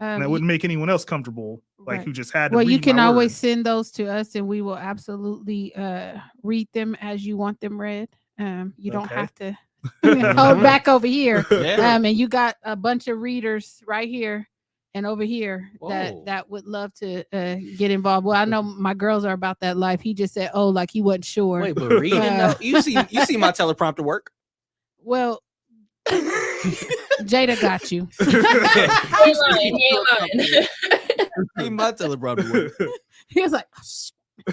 And that wouldn't make anyone else comfortable, like who just had to well, read you can my always words. send those to us, and we will absolutely read them as you want them read. You don't Okay. have to hold back over here. Yeah. And you got a bunch of readers right here and over here Whoa. that would love to get involved. Well, I know my girls are about that life. He just said, "Oh, like he wasn't sure." Wait, but reading though, you see my teleprompter work. Well, Jada got you. He ain't lying. See my teleprompter work. He was like,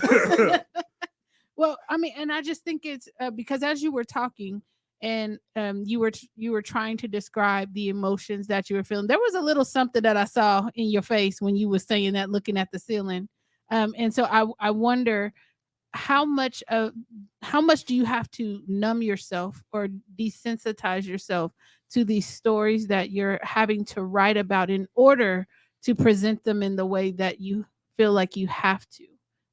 oh, well, I mean, and I just think it's because as you were talking and you were trying to describe the emotions that you were feeling, there was a little something that I saw in your face when you were saying that, looking at the ceiling. And so I wonder how much do you have to numb yourself or desensitize yourself to these stories that you're having to write about in order to present them in the way that you feel like you have to?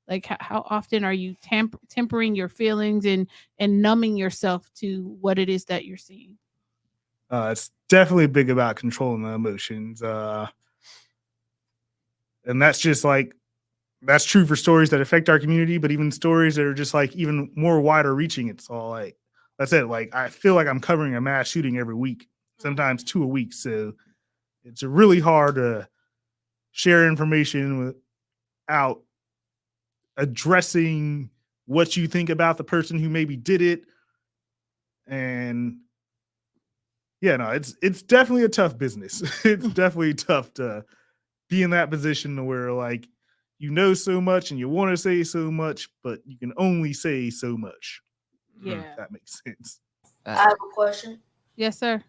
Like how often are you tempering your feelings and numbing yourself to what it is that you're seeing? It's definitely big about controlling the emotions. And that's just like, that's true for stories that affect our community, but even stories that are just like even more wider reaching. It's all like, that's it. Like, I feel like I'm covering a mass shooting every week, sometimes 2 a week. So it's really hard to share information without addressing what you think about the person who maybe did it. And yeah, no, it's definitely a tough business. It's definitely tough to be in that position to where like, you know so much and you want to say so much, but you can only say so much. Yeah. If that makes sense. I have a question. Yes, sir.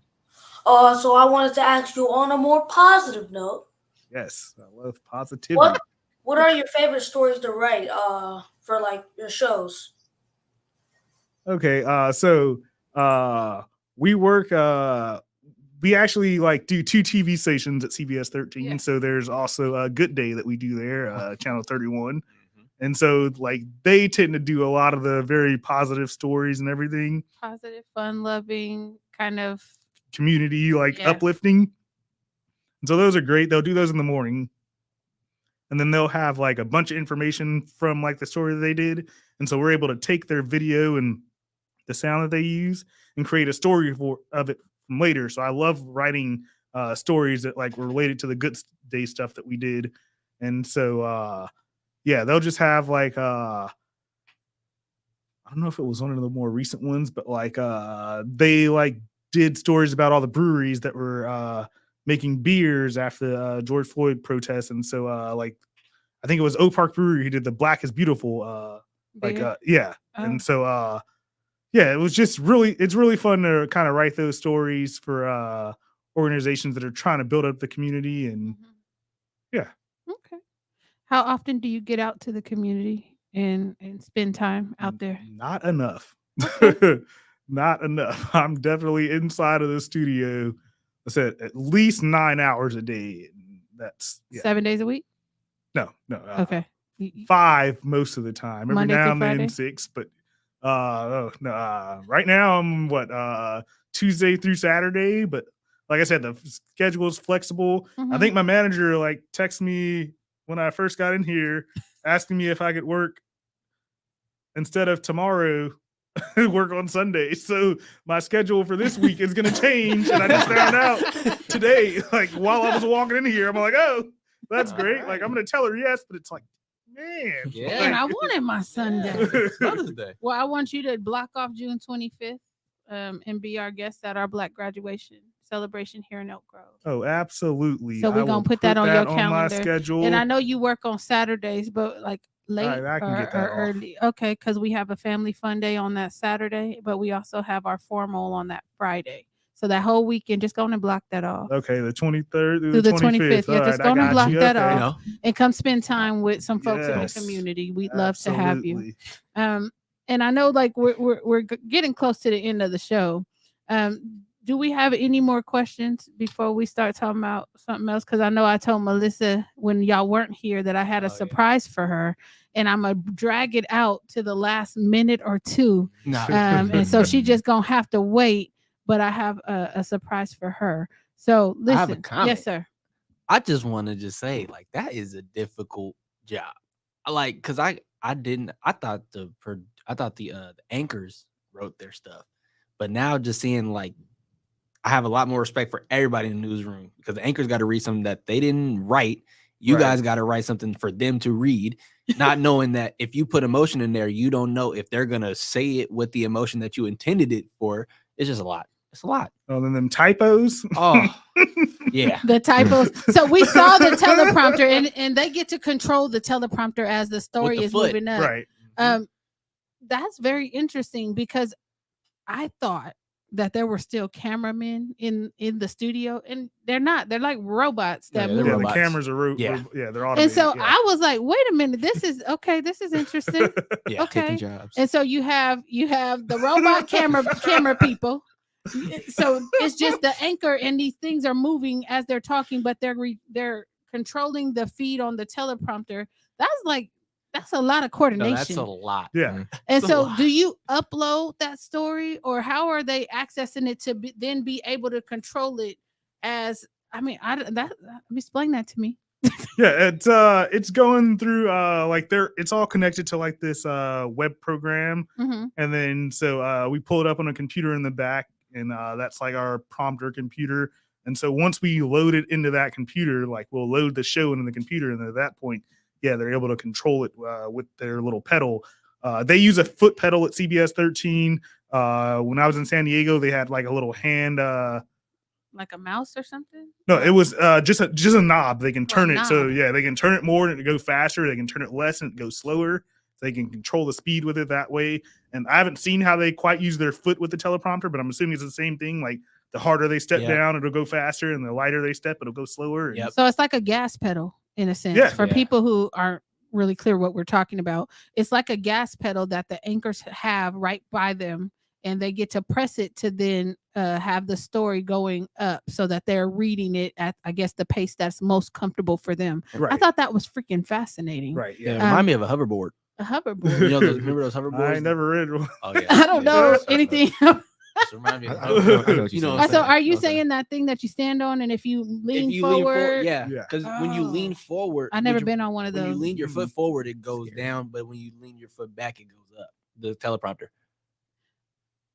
So I wanted to ask you on a more positive note. Yes, I love positivity. What are your favorite stories to write for like your shows? Okay, so we work we actually like do 2 TV stations at CBS 13. Yeah. So there's also a Good Day that we do there, channel 31. And so like they tend to do a lot of the very positive stories and everything. Positive, fun loving kind of Community, like Yes. uplifting. And so those are great. They'll do those in the morning. And then they'll have like a bunch of information from like the story that they did. And so we're able to take their video and the sound that they use and create a story of it from later. So I love writing stories that like were related to the Good Day stuff that we did. And so yeah, they'll just have like I don't know if it was one of the more recent ones, but like they like did stories about all the breweries that were making beers after the George Floyd protests. And so like I think it was Oak Park Brewery who did the Black is Beautiful Beer? yeah. Oh. And so yeah, it was just it's really fun to kind of write those stories for organizations that are trying to build up the community. And yeah. Okay. How often do you get out to the community and spend time out there? Not enough. Okay. Not enough. I'm definitely inside of the studio. I said at least 9 hours a day. That's 7 days a week? no. Okay. 5 most of the time. Every Monday now through and then Friday? 6, but right now I'm Tuesday through Saturday, but like I said, the schedule is flexible. I Mhm. think my manager like texted me when I first got in here asking me if I could work instead of tomorrow work on Sunday. So my schedule for this week is going to change. And I just found out today, like while I was walking in here, I'm like, oh, that's great. Like I'm going to tell her yes, but it's like, man. Man, I wanted my Sunday. Mother's Day. Well, I want you to block off June 25th and be our guest at our Black graduation celebration here in Elk Grove. Oh, absolutely. So we're I going will to put that on your my calendar. schedule. And I know you work on Saturdays, but like late I can get that or off. early. Okay, because we have a family fun day on that Saturday, but we also have our formal on that Friday. So that whole weekend, just go and block that off. Okay, the 23rd Through the 25th. Yeah, just go and block that Okay. off and come spend time with some folks in the Yes. community. We'd love to have you. Absolutely. And I know like we're getting close to the end of the show. Do we have any more questions before we start talking about something else? Because I know I told Melissa when y'all weren't here that I had a surprise for her, and I'm gonna drag it out to the last minute or two. And so she just gonna have to wait. But I have a surprise for her. So listen, I have a comment. yes, sir. I just want to just say, like, that is a difficult job. Like, cause I thought the anchors wrote their stuff, but now just seeing like, I have a lot more respect for everybody in the newsroom because the anchors got to read something that they didn't write. You guys got to write something for them to read, not knowing that if you put emotion in there, you don't know if they're gonna say it with the emotion that you intended it for. It's just a lot. It's a lot. Oh, then them typos. Oh, yeah. The typos. So we saw the teleprompter, and they get to control the teleprompter as the story is moving up. Right. That's very interesting because I thought that there were still cameramen in the studio, and they're not. They're like robots that move. The cameras are they're automated. And so I was like, wait a minute, this is okay. This is interesting. Okay. And so you have the robot camera people. So it's just the anchor, and these things are moving as they're talking, but they're controlling the feed on the teleprompter. That's a lot of coordination. No, that's a lot. Yeah. And so do you upload that story, or how are they accessing it to then be able to control it as, explain that to me. Yeah, it's going through it's all connected to like this web program. Mm-hmm. And then so we pull it up on a computer in the back, and that's like our prompter computer. And so once we load it into that computer, like we'll load the show into the computer, and at that point, yeah, they're able to control it with their little pedal. They use a foot pedal at CBS 13. When I was in San Diego, they had like a little hand like a mouse or something? No, it was just a knob. They can turn it. So yeah, they can turn it more and it go faster. They can turn it less and it goes slower. So they can control the speed with it that way. And I haven't seen how they quite use their foot with the teleprompter, but I'm assuming it's the same thing. Like the harder they step down, it'll go faster, and the lighter they step, it'll go slower. Yep. So it's like a gas pedal in a sense. For people who aren't really clear what we're talking about, it's like a gas pedal that the anchors have right by them, and they get to press it to then have the story going up so that they're reading it at, I guess, the pace that's most comfortable for them. Right. I thought that was freaking fascinating. Right. Yeah. Remind me of a hoverboard. A hoverboard. You know remember those hoverboards? I never read one. Oh yeah. I don't know anything. Remind me of I know what you you're know. So are you saying that thing that you stand on, and if you lean forward? Yeah. Because when you lean forward, I've never been on one of those. When you lean your foot forward, it goes down, but when you lean your foot back, it goes up. The teleprompter.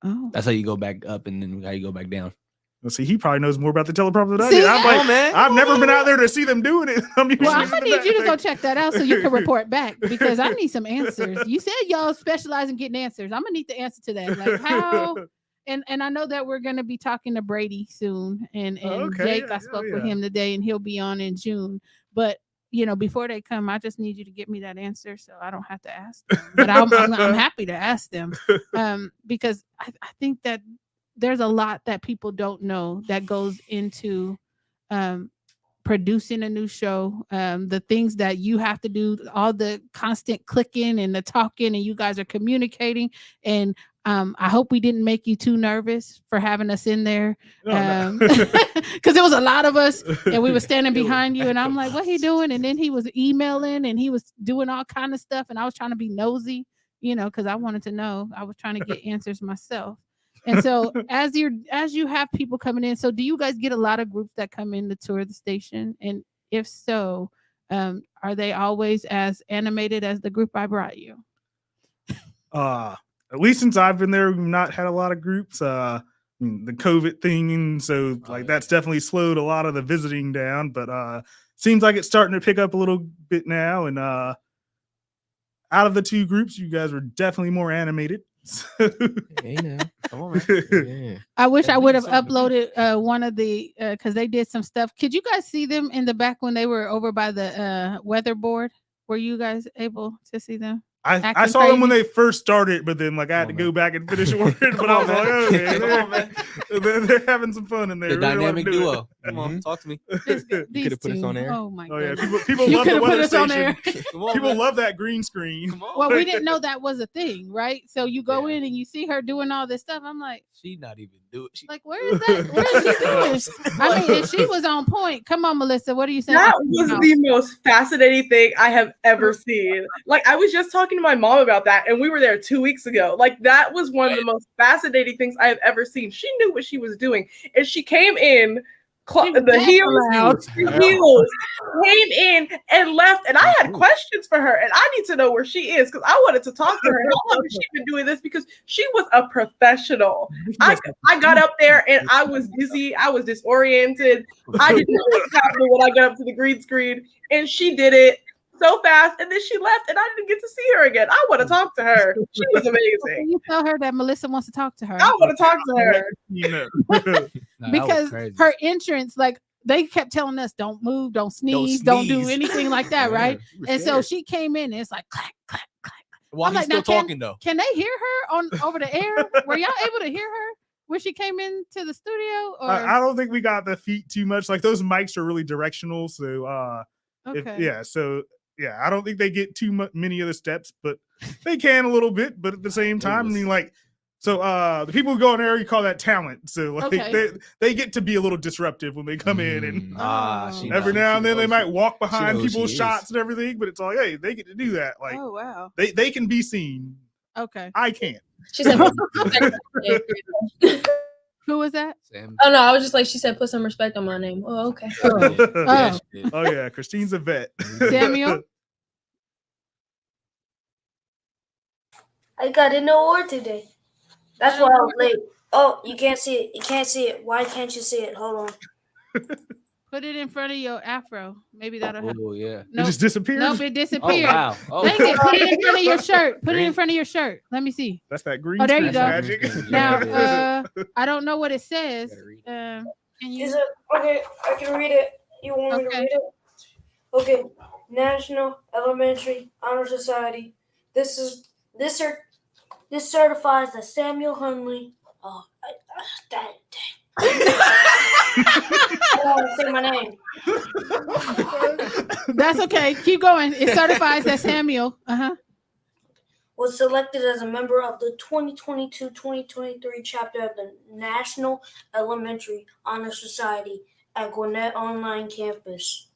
Oh. That's how you go back up, and then how you go back down. Well, see, he probably knows more about the teleprompter than I See, do. I'm like, man. I've never been out there to see them doing it. Well, I'm gonna need you to go check that out so you can report back, because I need some answers. You said y'all specialize in getting answers. I'm gonna need the answer to that. Like how, and I know that we're gonna be talking to Brady soon, and Jake. I spoke with him today, and he'll be on in June. But before they come, I just need you to get me that answer so I don't have to ask them. But I'm happy to ask them because I think that there's a lot that people don't know that goes into producing a new show, the things that you have to do, all the constant clicking and the talking, and you guys are communicating. And I hope we didn't make you too nervous for having us in there, because it was a lot of us, and we were standing behind you, and I'm like, "What he doing?" And then he was emailing, and he was doing all kind of stuff, and I was trying to be nosy, because I wanted to know. I was trying to get answers myself. And so as you have people coming in, so do you guys get a lot of groups that come in to tour the station? And if so, are they always as animated as the group I brought you? At least since I've been there, we've not had a lot of groups. The COVID thing, and so that's definitely slowed a lot of the visiting down. But seems like it's starting to pick up a little bit now. And out of the two groups, you guys were definitely more animated. Hey now, come on, man. Yeah. I wish I would have uploaded one of the because they did some stuff. Could you guys see them in the back when they were over by the weather board? Were you guys able to see them? I saw them when they first started, but then I had to go back and finish work. But I was like, okay, they're having some fun in there. The dynamic duo. Come on, talk to me. You could have put us on air. Oh my god! Yeah, people love the weather station. People love that green screen. Well, we didn't know that was a thing, right? So you go in and you see her doing all this stuff. I'm like, she not even do it. Like, where is that? Where is she doing? I mean, if she was on point, come on, Melissa. What are you saying? That was the most fascinating thing I have ever seen. I was just talking to my mom about that, and we were there 2 weeks ago. That was one of the most fascinating things I have ever seen. She knew what she was doing, and she came in. The heels came in and left, and I had questions for her, and I need to know where she is because I wanted to talk to her. How long has she been doing this? Because she was a professional. I got up there and I was dizzy. I was disoriented. I didn't know what was happening when I got up to the green screen, and she did it so fast, and then she left, and I didn't get to see her again. I want to talk to her. She was amazing. You tell her that Melissa wants to talk to her. I want to talk to her. Because her entrance, they kept telling us, don't move, don't sneeze, don't do anything like that, right? And so she came in, and it's like clack, clack, clack. While he's still talking, though. Can they hear her over the air? Were y'all able to hear her when she came into the studio? Or? I don't think we got the feet too much. Those mics are really directional, so I don't think they get many of the steps, but they can a little bit. But at the same time, the people who go in there, you call that talent. So they get to be a little disruptive when they come in, and every now and then they might walk behind people's shots and everything. But it's hey, they get to do that. Oh wow, they can be seen. Okay, I can't. She said, who was that? Sam. Oh no, I was just she said, put some respect on my name. Oh, okay. Oh yeah, Christine's a vet. Samuel. I got an award today. That's why I was late. Oh, you can't see it. You can't see it. Why can't you see it? Hold on. Put it in front of your afro. Maybe that'll help. Oh yeah. Nope. It just disappeared. Nope, it disappeared. Oh wow. Oh. Dang it. Put it in front of your shirt. Put it in front of your shirt. Let me see. That's that green. Oh, there you go. Magic. Now, I don't know what it says. Can you? Is it okay? I can read it. You want me to read it? Okay. National Elementary Honor Society. This certifies that Samuel Hunley. Oh, dang. I don't want to say my name. That's okay. Keep going. It certifies that Samuel. Was selected as a member of the 2022-2023 chapter of the National Elementary Honor Society at Gwinnett Online Campus.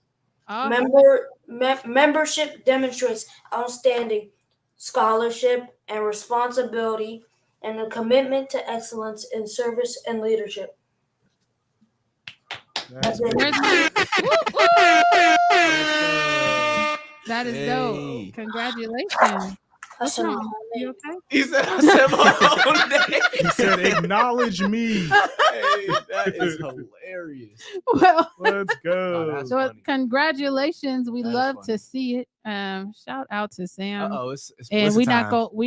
Membership demonstrates outstanding scholarship and responsibility and a commitment to excellence in service and leadership. That's it. That is dope. Congratulations. What's wrong? You okay? He said, I said my own name. He said, acknowledge me. Hey, that is hilarious. Well, let's go. So congratulations. We love to see it. Shout out to Sam. It's and we're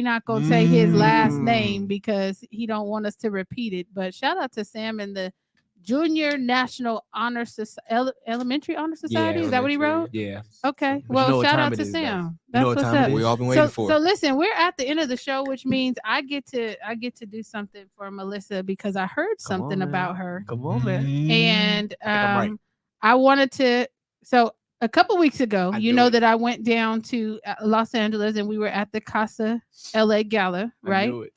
not gonna say his last name because he don't want us to repeat it. But shout out to Sam and the Junior National Honor Elementary Honor Society. Is that what he wrote? Yeah. Okay. But Well, you know what shout time out it to is, though. Sam. You know That's what what's time it up. is. We all been waiting for. So listen, we're at the end of the show, which means I get to do something for Melissa because I heard something about her. Come on, man. And I'm right. I wanted to. So a couple weeks ago, I you knew know it. that I went down to Los Angeles and we were at the Casa LA Gala, I right? knew it.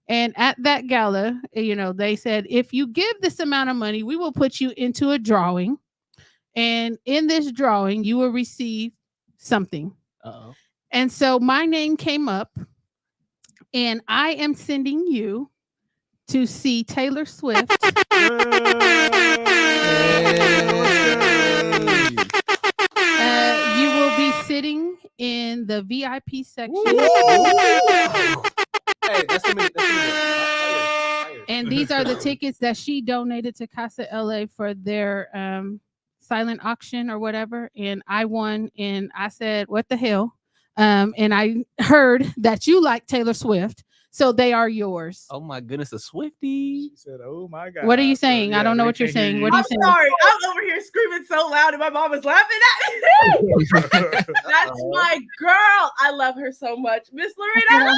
And at that gala, you know, they said, if you give this amount of money, we will put you into a drawing. And in this drawing, you will receive something. Uh-oh. And so my name came up, and I am sending you to see Taylor Swift. You will be sitting in the VIP section. Hey, that's the minute. And these are the tickets that she donated to Casa LA for their silent auction or whatever. And I won, and I said, what the hell? And I heard that you like Taylor Swift, so they are yours. Oh my goodness, a Swiftie. She said, "Oh my God." What are you saying? Yeah, I don't know they what you're can't hear saying. you. What are you I'm saying? sorry. I'm over here screaming so loud, and my mom is laughing at me. That's my girl. I love her so much, Miss Lorena.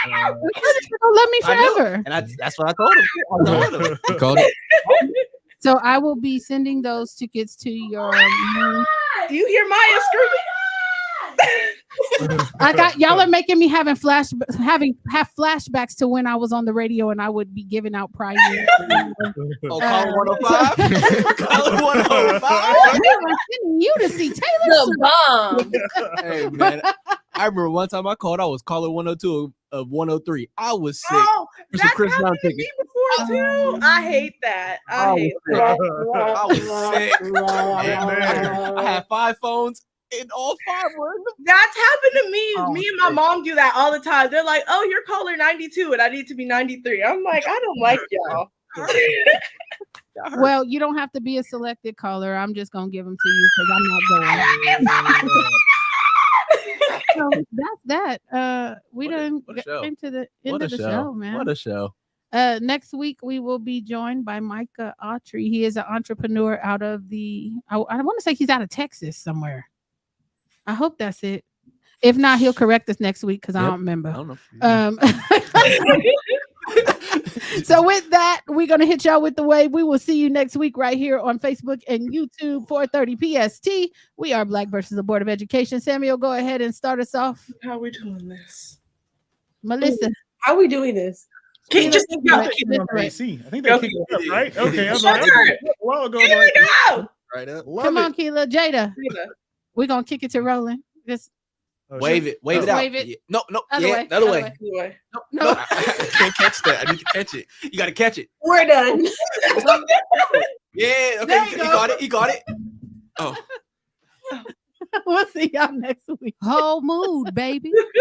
Don't let me I knew it. forever. And that's what I told him. You called it? So I will be sending those tickets to your. Do you hear Maya screaming? I got y'all are making me have flashbacks to when I was on the radio and I would be giving out prizes. Oh, call 105. Call 105. I'm sending you to see Taylor Swift. The bomb. Hey man, I remember one time I called. I was calling 102 of 103. I was sick. Oh, For that's some Chris Brown happened to tickets. me before too. I hate that. I hate that. I was sick. I had 5 phones. And all 5 were in the. That's happened to me. Oh, Me and my mom do that all the time. They're like, "Oh, you're caller 92, and I need to be 93." I'm like, I don't like y'all. Well, you don't have to be a selected caller. I'm just gonna give them to you because I'm not going. So that's that. We done came to the end of the show, man. What a show. Next week we will be joined by Micah Autry. He is an entrepreneur out of the. I want to say he's out of Texas somewhere. I hope that's it. If not, he'll correct us next week because I don't remember. I don't know. So with that, we're gonna hit y'all with the wave. We will see you next week right here on Facebook and YouTube, 4:30 PST. We are Black versus the Board of Education. Samuel, go ahead and start us off. How are we doing this? Melissa, how are we doing this? Can just go. I think they kicked it up, right? Okay, I was like, a while ago. Here we go. Right up. come on, Keela, Jada. We're gonna kick it to Roland. Just wave it out. Wave it. Yeah. No, Other way. the other way. No. I can't catch that. I need to catch it. You gotta catch it. We're done. Yeah, okay, he got it. Oh. We'll see y'all next week. Whole mood, baby.